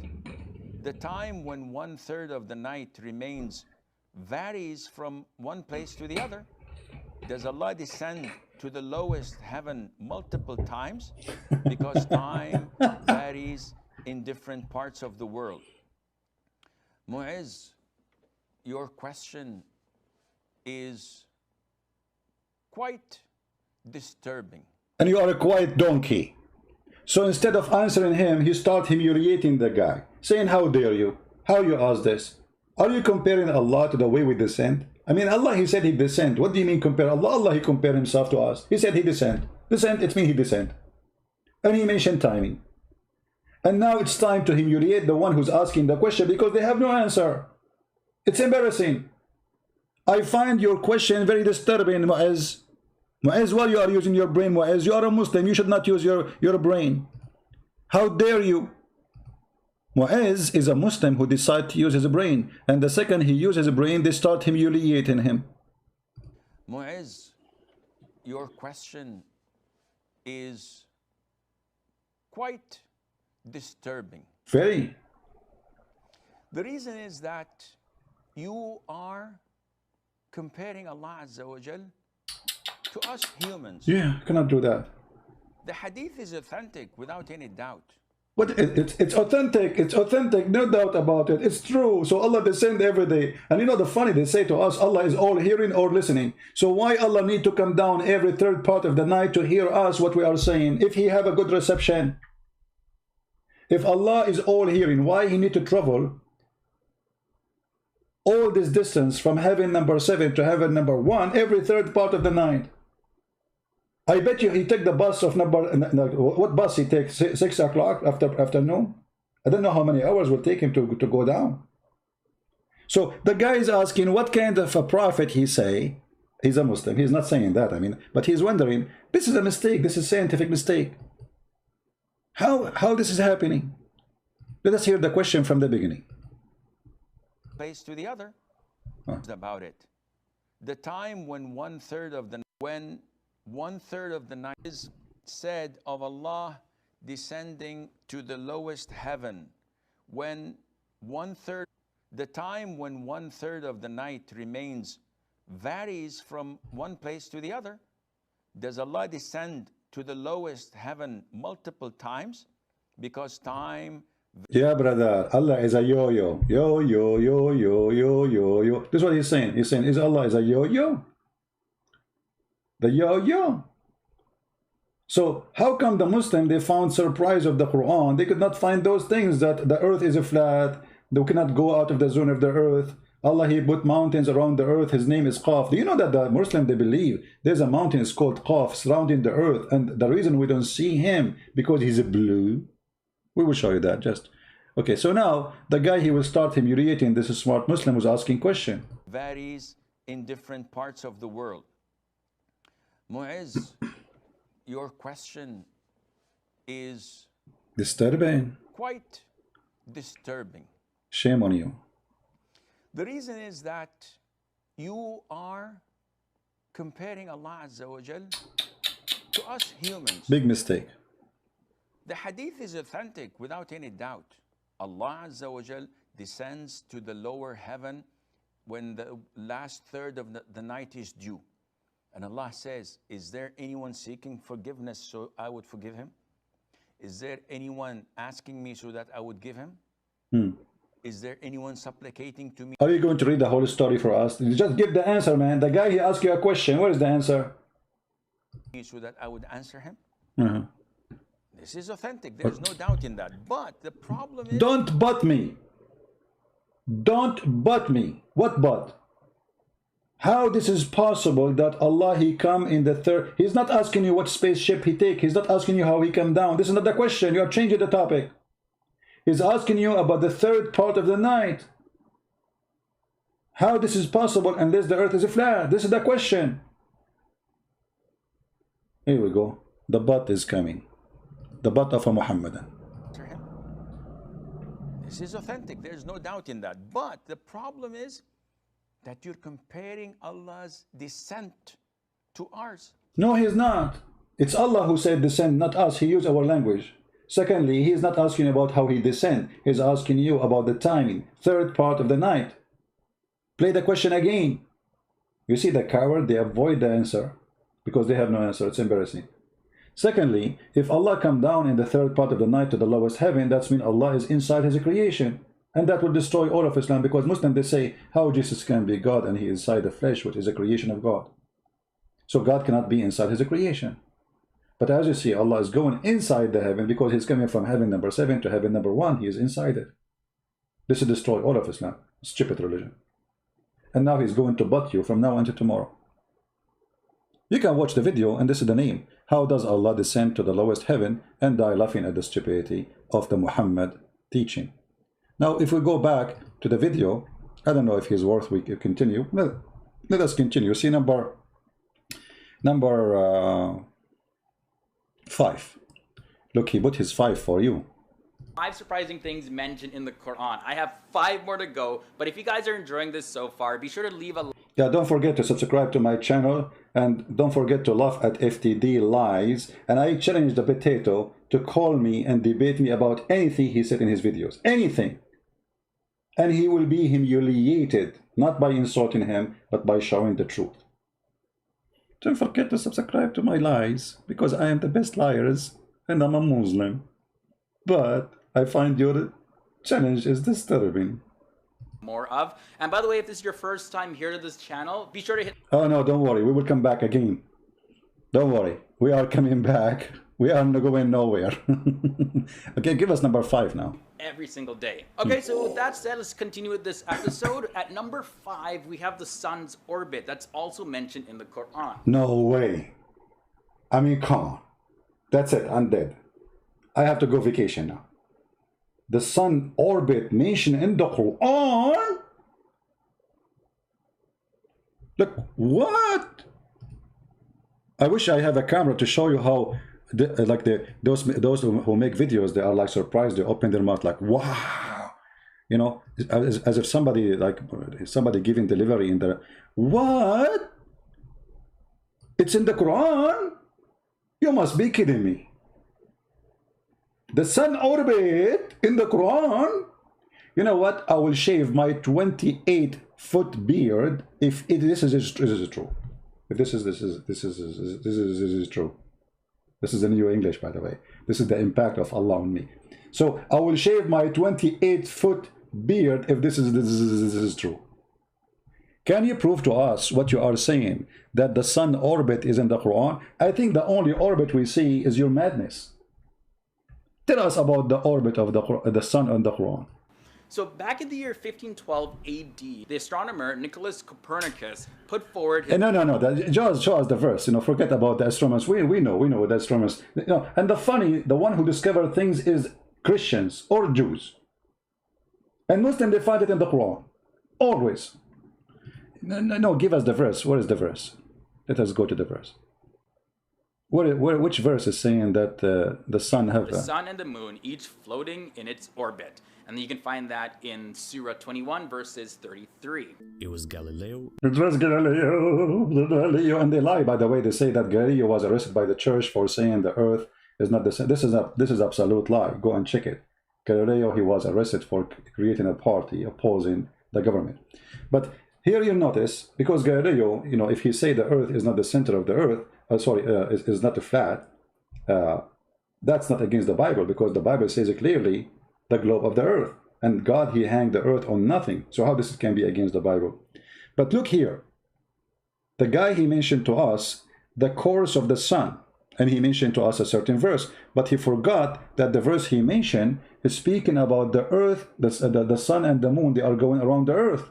The time when 1/3 of the night remains varies from one place to the other. Does Allah descend to the lowest heaven multiple times? Because time varies in different parts of the world. Mu'izz, your question is quite disturbing. And you are a quiet donkey. So instead of answering him, you start humiliating the guy, saying, how dare you? How you ask this? Are you comparing Allah to the way we descend? I mean, Allah, he said he descend. What do you mean compare Allah? Allah, he compared himself to us. He said he descend. Descend, it means he descend. And he mentioned timing. And now it's time to humiliate the one who's asking the question because they have no answer. It's embarrassing. I find your question very disturbing, Mu'izz. Mu'izz, while you are using your brain, Mu'izz, you are a Muslim. You should not use your brain. How dare you? Mu'izz is a Muslim who decides to use his brain. And the second he uses his brain, they start humiliating him. Mu'izz, your question is quite disturbing. comparing Allah Azza wa Jal to us humans. Yeah, cannot do that. The hadith is authentic without any doubt. But it's authentic. It's authentic, no doubt about it. It's true. So Allah descend every day. And you know the funny, they say to us, Allah is all hearing or listening. So why Allah need to come down every third part of the night to hear us what we are saying? If he have a good reception. If Allah is all hearing, why he need to travel all this distance from heaven number 7 to heaven number 1 every third part of the night? I bet you he take the bus of number, what bus he takes, 6 o'clock afternoon? I don't know how many hours will take him to go down. So the guy is asking what kind of a prophet he say. He's a Muslim, he's not saying that, I mean, but he's wondering, this is a mistake, this is scientific mistake. How this is happening? Let us hear the question from the beginning. Place to the other about it. The time when one third of the night is said of Allah descending to the lowest heaven, the time when one third of the night remains varies from one place to the other. Does Allah descend to the lowest heaven multiple times? Because time... Yeah, brother, Allah is a yo-yo. Yo-yo, yo-yo, yo-yo, yo. This is what he's saying. He's saying, Allah is a yo-yo? The yo-yo. So how come the Muslim, they found surprise of the Quran? They could not find those things, that the earth is a flat, they cannot go out of the zone of the earth. Allah, he put mountains around the earth, his name is Qaf. Do you know that the Muslim, they believe there's a mountain is called Qaf surrounding the earth, and the reason we don't see him because he's blue? We will show you that just. Okay, so now the guy, he will start humiliating this smart Muslim who's asking question. Varies in different parts of the world. Mu'izz, your question is Disturbing. quite disturbing. Shame on you. The reason is that you are comparing Allah Azza wa Jal to us humans. Big mistake. The hadith is authentic without any doubt. Allah Azza wa Jal descends to the lower heaven when the last third of the night is due. And Allah says, is there anyone seeking forgiveness so I would forgive him? Is there anyone asking me so that I would give him? Is there anyone supplicating to me? Are you going to read the whole story for us? Just give the answer, man. The guy, he asked you a question. Where is the answer? So that I would answer him? Uh-huh. This is authentic. There's no doubt in that. But the problem is... Don't but me. Don't but me. What but? How this is possible that Allah, he come in the third... He's not asking you what spaceship he take. He's not asking you how he come down. This is not the question. You are changing the topic. He's asking you about the third part of the night. How this is possible unless the earth is flat? This is the question. Here we go. The but is coming. The but of a Muhammadan. This is authentic. There's no doubt in that. But the problem is that you're comparing Allah's descent to ours. No, he's not. It's Allah who said descend, not us. He used our language. Secondly, he is not asking about how he descend. He's asking you about the timing. Third part of the night. Play the question again. You see the coward, they avoid the answer because they have no answer. It's embarrassing. Secondly, if Allah come down in the third part of the night to the lowest heaven, that means Allah is inside his creation. And that will destroy all of Islam, because Muslims, they say how Jesus can be God and he is inside the flesh, which is a creation of God. So God cannot be inside his creation. But as you see, Allah is going inside the heaven because he's coming from heaven number 7 to heaven number 1. He is inside it. This will destroy all of Islam. Stupid religion. And now he's going to butt you from now until tomorrow. You can watch the video, and this is the name. How does Allah descend to the lowest heaven and die laughing at the stupidity of the Muhammad teaching? Now, if we go back to the video, I don't know if he's worth we continue. Well, let us continue. See number 5. Look, he put his 5 for you. 5 surprising things mentioned in the Quran. I have 5 more to go, but if you guys are enjoying this so far, be sure to leave a... Yeah, don't forget to subscribe to my channel, and don't forget to laugh at FTD lies. And I challenge the potato to call me and debate me about anything he said in his videos. Anything. And he will be humiliated. not by insulting him, but by showing the truth. Don't forget to subscribe to my lies, because I am the best liars, and I'm a Muslim. But I find your challenge is disturbing. More of. And by the way, if this is your first time here to this channel, be sure to hit... Oh no, don't worry, we will come back again. Don't worry, we are coming back. We are not going nowhere. Okay, give us number 5 now. Every single day. Okay, so with that said, let's continue with this episode. At number 5, we have the sun's orbit. That's also mentioned in the Quran. No way. I mean, come on. That's it, I'm dead. I have to go vacation now. The sun orbit mentioned in the Quran? Look, what? I wish I have a camera to show you how those who make videos, they are like surprised, they open their mouth like, wow, you know, as if somebody giving delivery in the, what? It's in the Quran? You must be kidding me. The sun orbit in the Quran? You know what? I will shave my 28-foot beard if this is true. If this is true. This is the new English, by the way. This is the impact of Allah on me. So I will shave my 28-foot beard if this is true. Can you prove to us what you are saying, that the sun orbit is in the Quran? I think the only orbit we see is your madness. Tell us about the orbit of the sun on the Quran. So back in the year 1512 AD, the astronomer Nicholas Copernicus put forward... No. Just show us the verse. You know, forget about the astronomers. We know the astronomers. You know, and the one who discovered things is Christians or Jews. And Muslims, they find it in the Quran. Always. No, give us the verse. Where is the verse? Let us go to the verse. Which verse is saying that the sun have... The sun and the moon, each floating in its orbit. And you can find that in Surah 21, verses 33. It was Galileo. It was Galileo. And they lie, by the way. They say that Galileo was arrested by the church for saying the earth is not the same. This is absolute lie. Go and check it. Galileo, he was arrested for creating a party opposing the government. But here you notice, because Galileo, you know, if he say the earth is not the center of the earth, is not a flat, that's not against the Bible, because the Bible says it clearly, the globe of the earth, and God, he hanged the earth on nothing. So how this can be against the Bible? But look here, the guy, he mentioned to us the course of the sun, and he mentioned to us a certain verse, but he forgot that the verse he mentioned is speaking about the earth, the sun and the moon, they are going around the earth.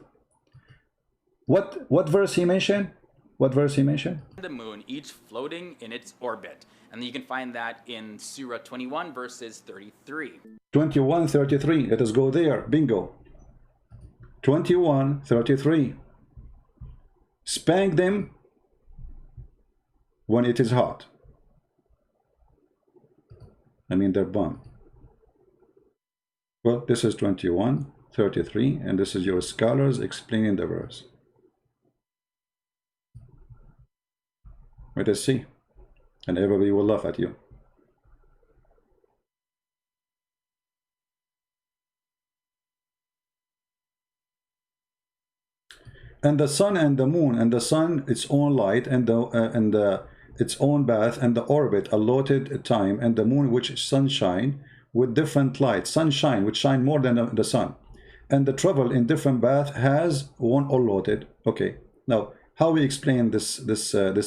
What verse he mentioned? What verse he mentioned? The moon, each floating in its orbit. And you can find that in Surah 21, verses 33. 21:33. Let us go there. Bingo. 21:33. Spank them when it is hot. I mean their bum. Well, this is 21:33, and this is your scholars explaining the verse. Let us see. And everybody will laugh at you. And the sun and the moon, and the sun its own light, and its own bath, and the orbit allotted time, and the moon which sunshine with different light, sunshine which shine more than the sun, and the travel in different bath has one allotted. Okay, now how we explain this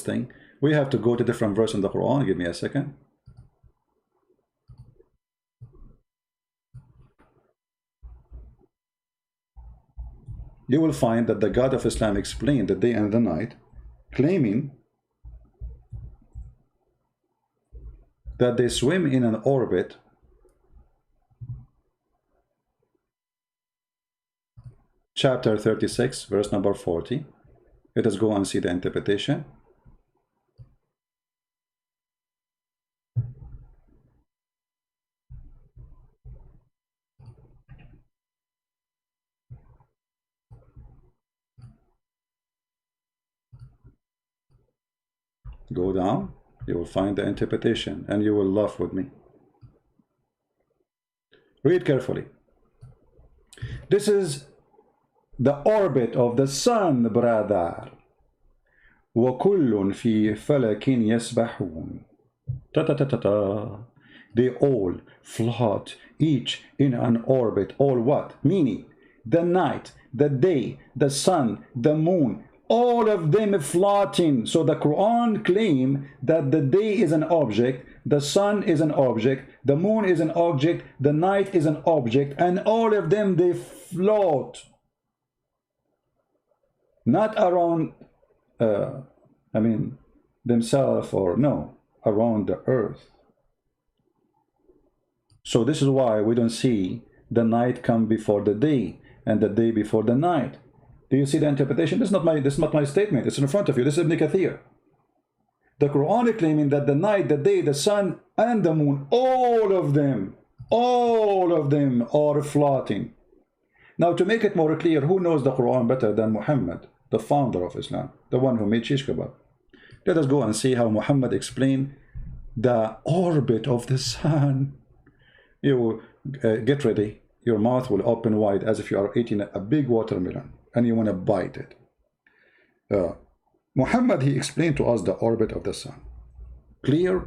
thing? We have to go to different verse in the Quran. Give me a second. You will find that the God of Islam explained the day and the night, claiming that they swim in an orbit chapter 36, verse number 40. Let us go and see the interpretation. Go down, you will find the interpretation, and you will laugh with me. Read carefully. This is the orbit of the sun, brother. وَكُلٌّ فِي فَلَكٍ يَسْبَحُونَ. Ta ta ta ta ta. They all float, each in an orbit. All what? Meaning, the night, the day, the sun, the moon, all of them floating. So the Quran claim that the day is an object, the sun is an object, the moon is an object, the night is an object, and all of them, they float. Not around, themselves, or no, around the earth. So this is why we don't see the night come before the day and the day before the night. Do you see the interpretation? This is not my statement. It's in front of you. This is Ibn Kathir. The Quran is claiming that the night, the day, the sun, and the moon, all of them are floating. Now, to make it more clear, who knows the Quran better than Muhammad, the founder of Islam, the one who made shish kebab? Let us go and see how Muhammad explained the orbit of the sun. You get ready. Your mouth will open wide as if you are eating a big watermelon and you want to bite it. Muhammad, he explained to us the orbit of the sun. Clear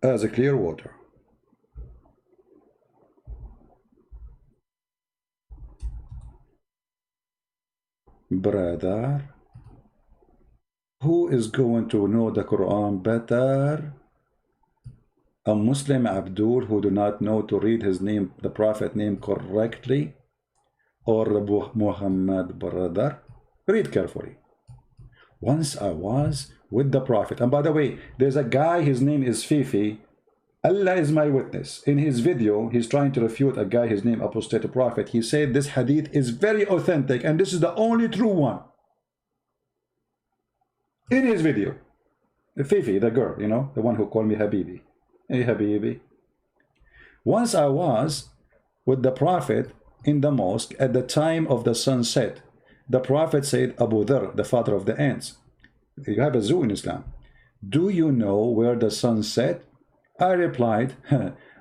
as a clear water. Brother, who is going to know the Quran better? A Muslim Abdul who do not know to read his name, the Prophet name correctly, or Abu Muhammad, brother? Read carefully. Once I was with the Prophet, and by the way, there's a guy, his name is Fifi. Allah is my witness. In his video, he's trying to refute a guy, his name apostate prophet. He said this hadith is very authentic and this is the only true one. In his video, Fifi, the girl, you know, the one who called me Habibi. Hey Habibi. Once I was with the Prophet in the mosque at the time of the sunset. The Prophet said, Abu Dhar, the father of the ants, you have a zoo in Islam. Do you know where the sun set? I replied,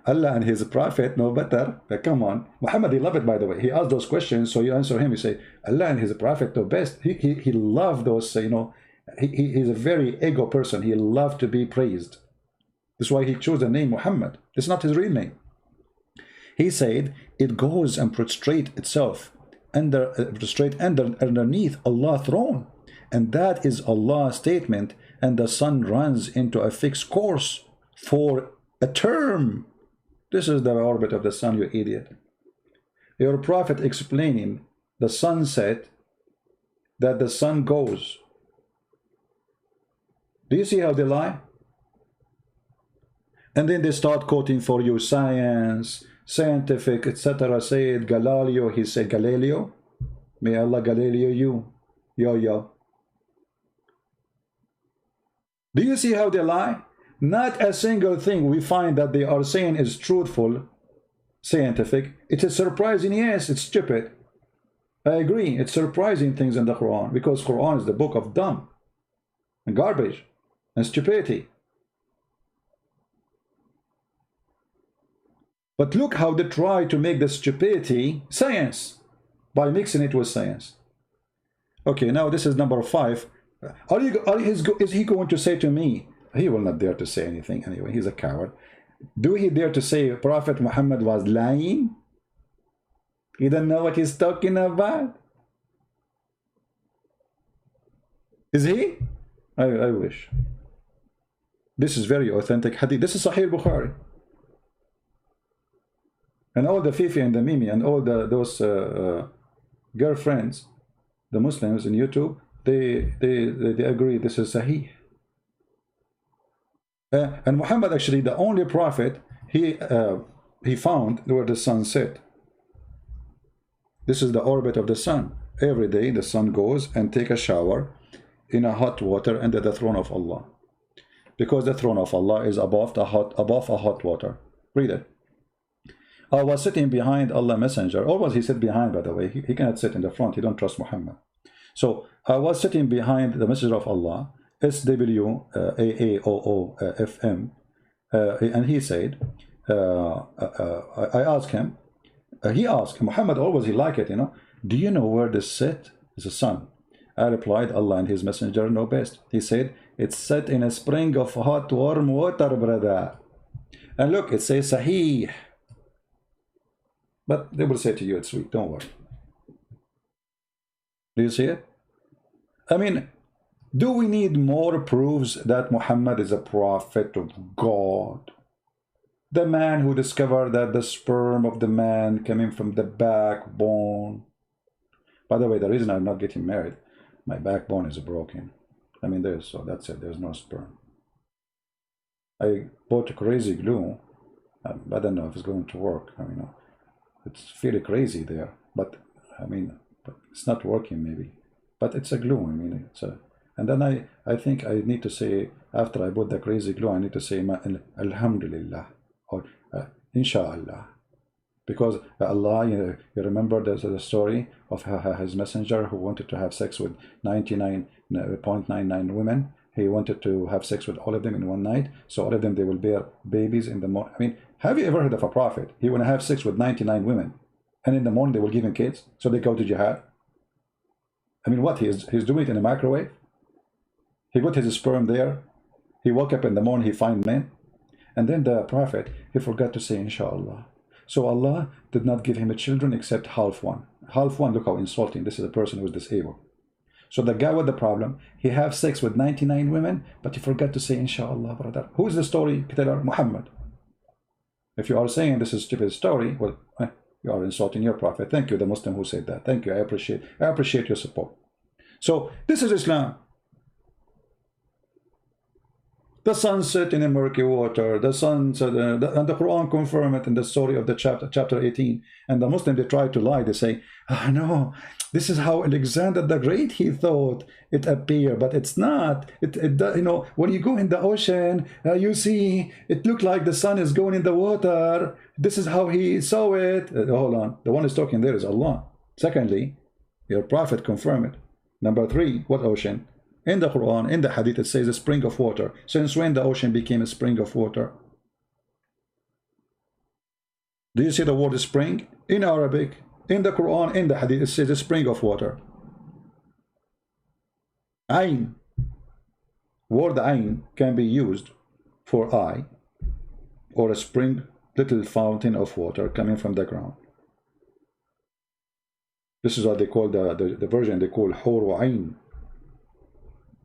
Allah and his Prophet know better. Come on. Muhammad, he loved it, by the way. He asked those questions, so you answer him. You say, Allah and his Prophet know best. He loved those, you know, he's a very ego person. He loved to be praised. That's why he chose the name Muhammad. It's not his real name. He said, it goes and prostrate itself underneath Allah's throne. And that is Allah's statement. And the sun runs into a fixed course for a term. This is the orbit of the sun, you idiot. Your Prophet explaining the sunset, that the sun goes. Do you see how they lie? And then they start quoting for you science, scientific, etc. Said Galileo, he said Galileo. May Allah Galileo you. Yo. Do you see how they lie? Not a single thing we find that they are saying is truthful, scientific. It is surprising, yes, it's stupid. I agree, it's surprising things in the Quran, because Quran is the book of dumb and garbage and stupidity. But look how they try to make the stupidity science by mixing it with science. Okay, now this is number 5. Is he going to say to me? He will not dare to say anything anyway. He's a coward. Do he dare to say Prophet Muhammad was lying? He doesn't know what he's talking about. Is he? I wish. This is very authentic hadith. This is Sahih Bukhari. And all the Fifi and the Mimi and all those girlfriends, the Muslims in YouTube, they agree this is Sahih. And Muhammad, actually, the only prophet he found where the sun set. This is the orbit of the sun. Every day the sun goes and take a shower in a hot water under the throne of Allah, because the throne of Allah is above a hot water. Read it. I was sitting behind Allah Messenger. Always he sit behind, by the way. He cannot sit in the front. He don't trust Muhammad. So I was sitting behind the Messenger of Allah, SWAAOOFM, and he said, I asked him, He asked, Muhammad always, he liked it, you know, do you know where this set is? The sun. I replied, Allah and his messenger know best. He said, it's set in a spring of hot warm water, brother. And look, it says Sahih. But they will say to you, it's weak, don't worry. Do you see it? I mean, do we need more proofs that Muhammad is a prophet of God? The man who discovered that the sperm of the man coming from the backbone. By the way, the reason I'm not getting married, my backbone is broken. I mean, so that's it, there's no sperm. I bought a crazy glue. I don't know if it's going to work. I mean, it's fairly crazy there, but I mean, but it's not working maybe. But it's a glue. I mean, it's a. And then I think I need to say, after I bought the crazy glue, I need to say Alhamdulillah or Inshallah, because Allah, you remember there's the story of his messenger who wanted to have sex with 99.99 women. He wanted to have sex with all of them in one night, so all of them, they will bear babies in the morning. I mean, have you ever heard of a prophet? He want to have sex with 99 women, and in the morning they will give him kids, so they go to jihad. I mean, what, he's doing it in a microwave? He got his sperm there. He woke up in the morning, he find men. And then the prophet, he forgot to say Inshallah. So Allah did not give him a children except half one. Half one, look how insulting. This is a person who is disabled. So the guy with the problem, he have sex with 99 women, but he forgot to say Inshallah, brother. Who is the story teller? Muhammad. If you are saying this is a stupid story, well, you are insulting your prophet. Thank you, the Muslim who said that. Thank you, I appreciate your support. So this is Islam. The sun set in a murky water. The sun set, and the Quran confirm it in the story of the chapter 18. And the Muslim, they try to lie. They say, no, this is how Alexander the Great, he thought it appeared, but it's not. You know, when you go in the ocean, you see it looked like the sun is going in the water. This is how he saw it. Hold on, the one who's talking there is Allah. Secondly, your prophet confirmed it. Number 3, what ocean? In the Quran, in the hadith, it says a spring of water. Since when the ocean became a spring of water? Do you see the word spring? In Arabic, in the Quran, in the hadith, it says a spring of water. Ayn. Word ayn can be used for eye, or a spring, little fountain of water coming from the ground. This is what they call the version they call Hur Ayn.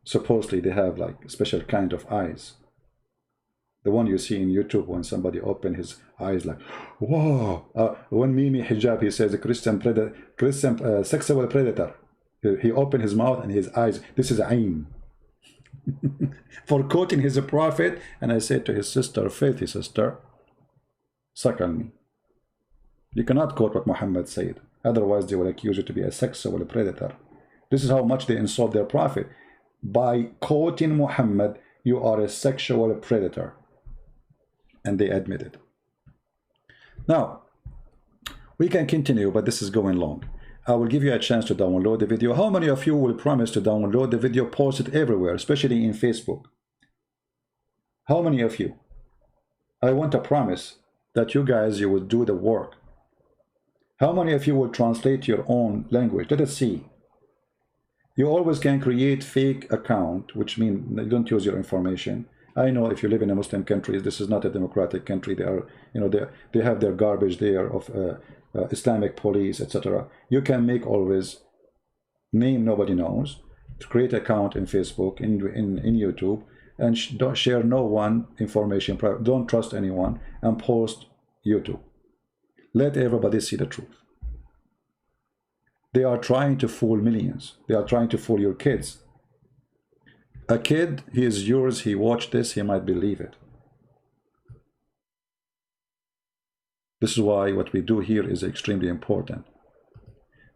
Supposedly they have like a special kind of eyes. The one you see in YouTube when somebody open his eyes like, whoa. When Mimi Hijab, he says a Christian sexual predator. He opened his mouth and his eyes. This is Ayn. For quoting his prophet. And I said to his sister, faithy sister, suck on me. You cannot quote what Muhammad said. Otherwise they will accuse you to be a sexual predator. This is how much they insult their prophet. By quoting Muhammad, you are a sexual predator. And they admit it. Now, we can continue, but this is going long. I will give you a chance to download the video. How many of you will promise to download the video, post it everywhere, especially in Facebook? How many of you? I want to promise that you guys, you will do the work. How many of you will translate your own language? Let us see. You always can create fake account, which means they don't use your information. I know if you live in a Muslim country, this is not a democratic country. They are, you know, they have their garbage there of Islamic police, etc. You can make always name nobody knows, to create account in Facebook, in YouTube, and don't share no one information. Don't trust anyone, and post YouTube. Let everybody see the truth. They are trying to fool millions. They are trying to fool your kids. A kid, he is yours, he watched this, he might believe it. This is why what we do here is extremely important.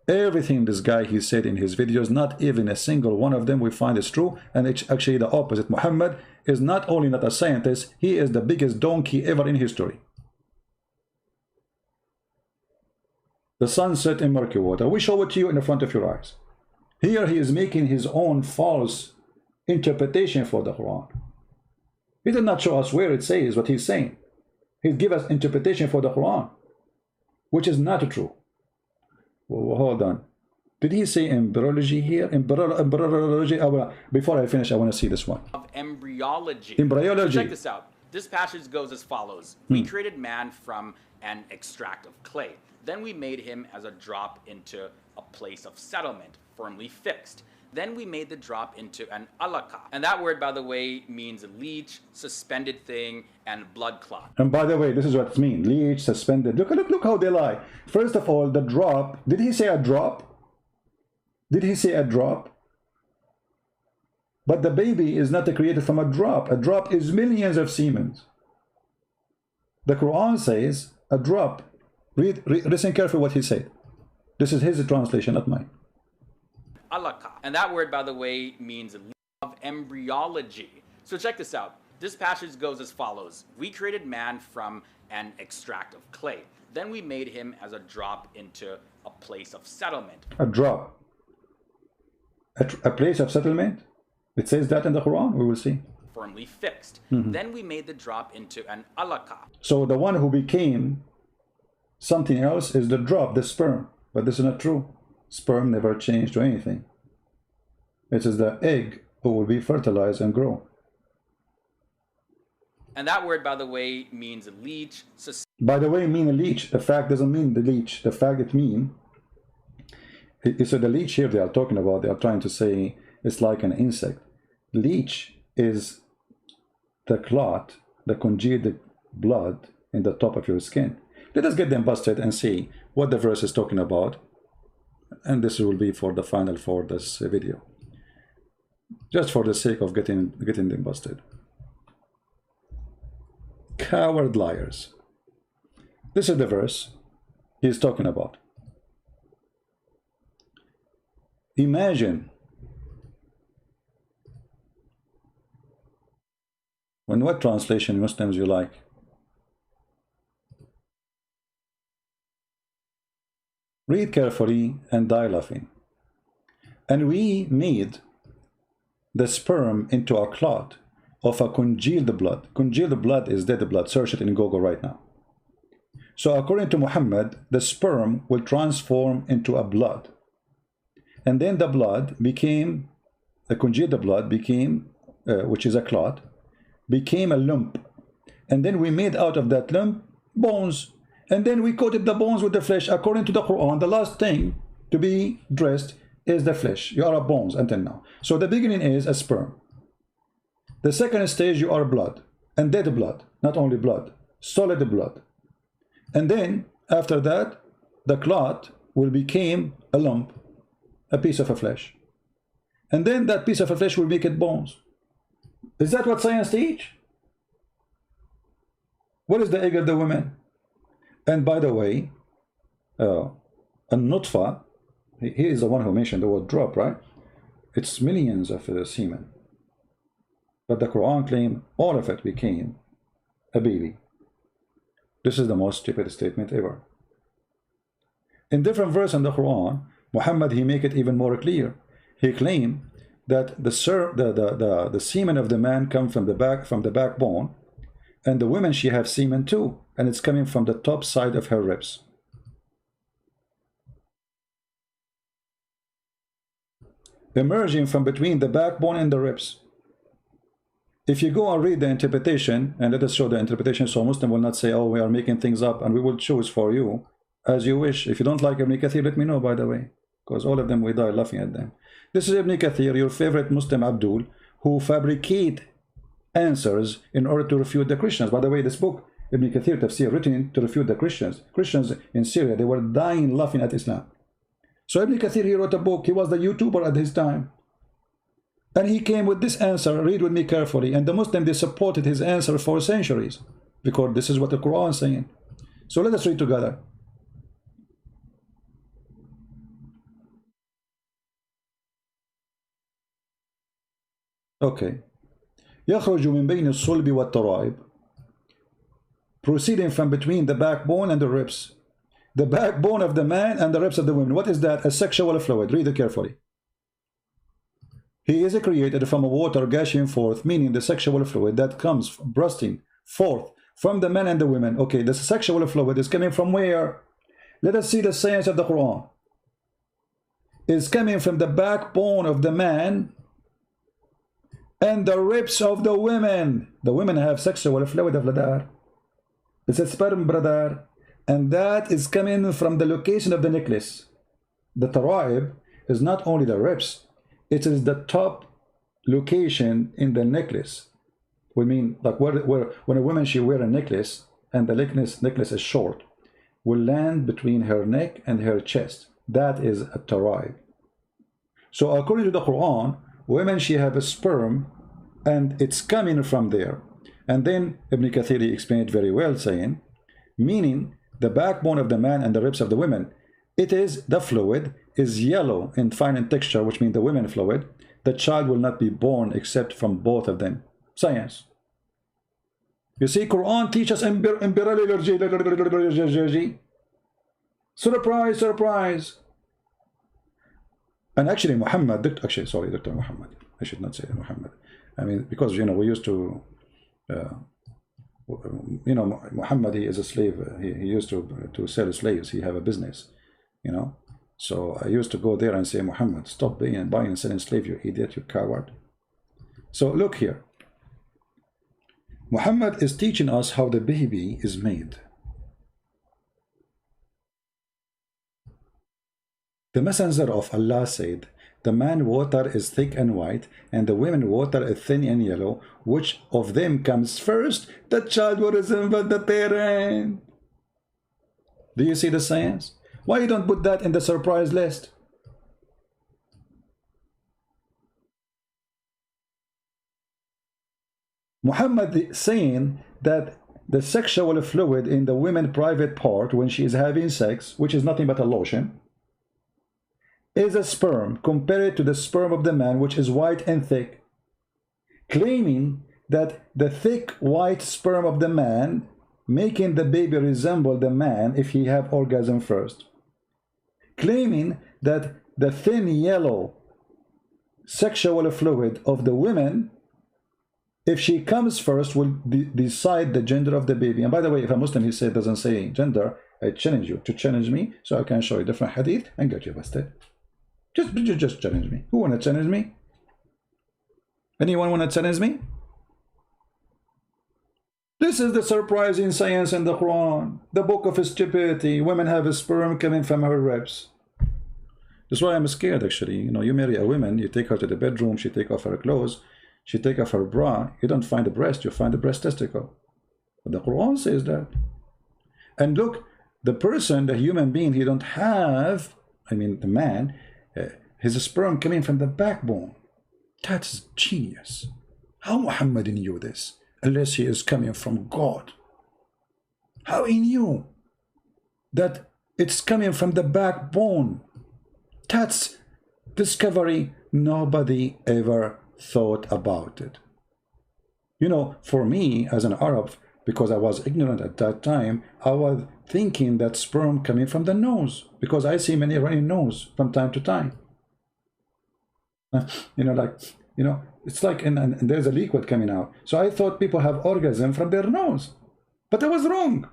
Everything this guy, he said in his videos, not even a single one of them we find is true, and it's actually the opposite. Muhammad is not only not a scientist, he is the biggest donkey ever in history. The sun set in murky water. We show it to you in the front of your eyes. Here he is making his own false interpretation for the Quran. He did not show us where it says what he's saying. He give us interpretation for the Quran. which is not true. Well, hold on. Did he say embryology here? Embryology. Before I finish, I want to see this one. Of embryology. Embryology. So check this out. This passage goes as follows. We created man from an extract of clay. Then we made him as a drop into a place of settlement, firmly fixed. Then we made the drop into an alaka. And that word, by the way, means leech, suspended thing, and blood clot. And by the way, this is what it means. Leech, suspended. Look how they lie. First of all, the drop. Did he say a drop? Did he say a drop? But the baby is not created from a drop. A drop is millions of semen. The Quran says a drop. Listen carefully what he said. This is his translation, not mine. Alaka. And that word, by the way, means of embryology. So check this out. This passage goes as follows. We created man from an extract of clay. Then we made him as a drop into a place of settlement. A drop. A place of settlement? It says that in the Quran. We will see. Firmly fixed. Then we made the drop into an alaka. So the one who became something else is the drop, the sperm. But this is not true. Sperm never changed to anything. It is the egg who will be fertilized and grow. And that word, by the way, means leech. By the way, mean a leech. The fact doesn't mean the leech. The fact it means. So the leech here they are talking about, they are trying to say it's like an insect. Leech is the clot, the congealed blood in the top of your skin. Let us get them busted and see what the verse is talking about. And this will be for the final for this video. Just for the sake of getting them busted. Coward liars. This is the verse he's talking about. Imagine when what translation Muslims you like? Read carefully and die laughing. And we made the sperm into a clot of a congealed blood. Congealed blood is dead blood. Search it in Google right now. So according to Muhammad, the sperm will transform into a blood. And then the blood became, the congealed blood became, which is a clot, became a lump. And then we made out of that lump bones. And then we coated the bones with the flesh. According to the Quran, the last thing to be dressed is the flesh. You are a bones until now. So the beginning is a sperm. The second stage, you are blood. And dead blood. Not only blood. Solid blood. And then, after that, the clot will become a lump. A piece of a flesh. And then that piece of a flesh will make it bones. Is that what science teach? What is the egg of the woman? And by the way, a nutfa, he is the one who mentioned the word drop, right? It's millions of semen. But the Quran claims all of it became a baby. This is the most stupid statement ever. In different verses in the Quran, Muhammad, he make it even more clear. He claimed that the semen of the man come from the backbone, and the woman, she have semen too, and it's coming from the top side of her ribs. Emerging from between the backbone and the ribs. If you go and read the interpretation, and let us show the interpretation so Muslim will not say, oh, we are making things up, and we will choose for you as you wish. If you don't like Ibn Kathir, let me know, by the way, because all of them, we die laughing at them. This is Ibn Kathir, your favorite Muslim Abdul, who fabricate answers in order to refute the Christians. By the way, this book, Ibn Kathir Tafsir, written to refute the Christians. Christians in Syria, they were dying laughing at Islam. So Ibn Kathir, he wrote a book. He was the YouTuber at his time. And he came with this answer. Read with me carefully. And the Muslims, they supported his answer for centuries, because this is what the Quran is saying. So let us read together. Okay. يخرج من بين الصلب والترائب, proceeding from between the backbone and the ribs. The backbone of the man and the ribs of the woman. What is that? A sexual fluid. Read it carefully. He is created from a water gushing forth, meaning the sexual fluid that comes bursting forth from the men and the women. Okay, the sexual fluid is coming from where? Let us see the science of the Quran. Is coming from the backbone of the man and the ribs of the women. The women have sexual fluid of ladar. It's a sperm, brother. And that is coming from the location of the necklace. The taraib is not only the ribs, it is the top location in the necklace. We mean, like when a woman, she wear a necklace and the necklace is short, will land between her neck and her chest. That is a taraib. So according to the Quran, women, she have a sperm and it's coming from there. And then Ibn Kathir explained very well, saying, meaning the backbone of the man and the ribs of the women, it is the fluid is yellow and fine in texture, which means the women fluid. The child will not be born except from both of them. Science. You see, Quran teaches surprise, surprise. And actually Muhammad, actually sorry, Dr. Muhammad, I should not say Muhammad. I mean, because you know, we used to you know, Muhammad, he is a slave. He used to sell slaves. He have a business, you know. So I used to go there and say, Muhammad, stop buying and selling slave, you idiot, you coward. So look here. Muhammad is teaching us how the baby is made. The messenger of Allah said, the man water is thick and white, and the women water is thin and yellow. Which of them comes first? The child will resemble the parent. Do you see the science? Why you don't put that in the surprise list? Muhammad is saying that the sexual fluid in the women's private part when she is having sex, which is nothing but a lotion, is a sperm compared to the sperm of the man, which is white and thick, claiming that the thick white sperm of the man making the baby resemble the man if he have orgasm first, claiming that the thin yellow sexual fluid of the women, if she comes first, will decide the gender of the baby. And by the way, if a Muslim, he said, doesn't say gender, I challenge you to challenge me so I can show you different hadith and get you busted. Just challenge me. Who want to challenge me? Anyone want to challenge me? This is the surprising science in the Quran. The book of stupidity. Women have a sperm coming from her ribs. That's why I'm scared, actually. You know, you marry a woman, you take her to the bedroom, she take off her clothes, she take off her bra. You don't find the breast, you find the breast testicle. But the Quran says that. And look, the person, the human being, he don't have, I mean the man, his sperm coming from the backbone. That's genius. How Muhammad knew this? Unless he is coming from God. How he knew that it's coming from the backbone? That's discovery. Nobody ever thought about it. You know, for me as an Arab, because I was ignorant at that time, I was thinking that sperm coming from the nose, because I see many running nose from time to time. You know, like, you know, it's like, and there's a liquid coming out. So I thought people have orgasm from their nose, but I was wrong.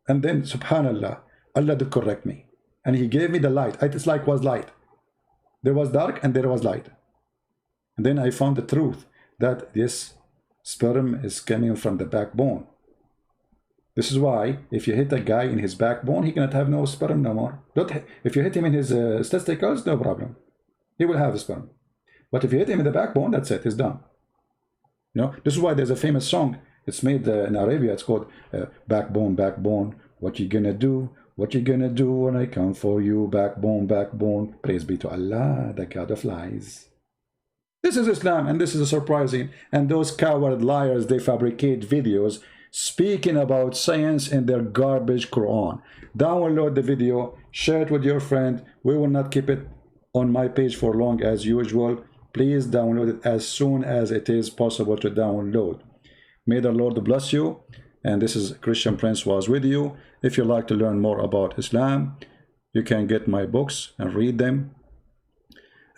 And then, subhanallah, Allah did correct me, and he gave me the light. It's like was light. There was dark and there was light. And then I found the truth that this sperm is coming from the backbone. This is why if you hit a guy in his backbone, he cannot have no sperm no more. If you hit him in his testicles, no problem. He will have sperm. But if you hit him in the backbone, that's it, he's done. You know, this is why there's a famous song. It's made in Arabia. It's called Backbone, Backbone. What you gonna do? What you gonna do when I come for you? Backbone, Backbone. Praise be to Allah, the God of lies. This is Islam, and this is surprising. And those coward liars, they fabricate videos speaking about science in their garbage Quran. Download the video, share it with your friend. We will not keep it on my page for long as usual. Please download it as soon as it is possible to download. May the Lord bless you. And this is Christian Prince was with you. If you'd like to learn more about Islam, you can get my books and read them.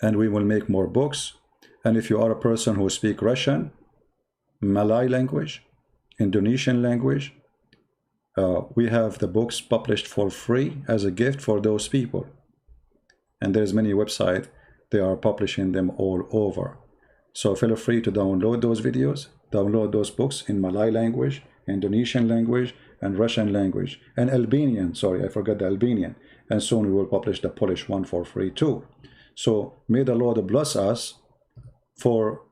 And we will make more books. And if you are a person who speaks Russian, Malay language, Indonesian language, We have the books published for free as a gift for those people. And there's many websites, they are publishing them all over. So feel free to download those videos, download those books in Malay language, Indonesian language, and Russian language, and Albanian, sorry, I forgot the Albanian. And soon we will publish the Polish one for free too. So may the Lord bless us for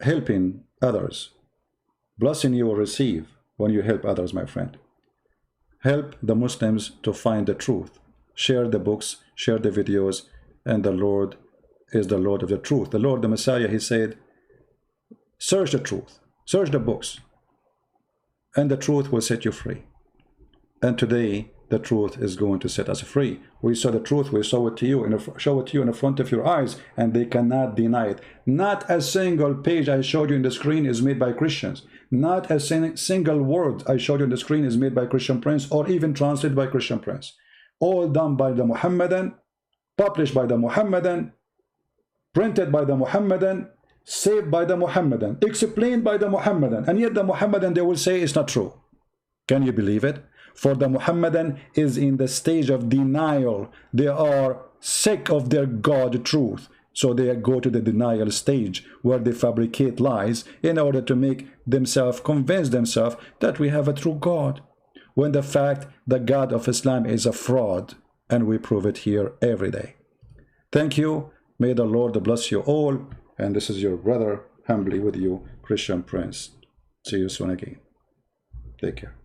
helping others. Blessing you will receive when you help others, my friend. Help the Muslims to find the truth. Share the books, share the videos, and the Lord is the Lord of the truth. The Lord, the Messiah, he said, search the truth, search the books, and the truth will set you free. And today, the truth is going to set us free. We saw the truth, we show it to you, show it to you in the front of your eyes, and they cannot deny it. Not a single page I showed you in the screen is made by Christians. Not a single word I showed you on the screen is made by Christian Prince or even translated by Christian Prince. All done by the Muhammadan, published by the Muhammadan, printed by the Muhammadan, saved by the Muhammadan, explained by the Muhammadan, and yet the Muhammadan, they will say it's not true. Can you believe it? For the Muhammadan is in the stage of denial. They are sick of their God truth. So they go to the denial stage where they fabricate lies in order to make themselves, convince themselves that we have a true God. When the fact the God of Islam is a fraud, and we prove it here every day. Thank you. May the Lord bless you all. And this is your brother, humbly with you, Christian Prince. See you soon again. Take care.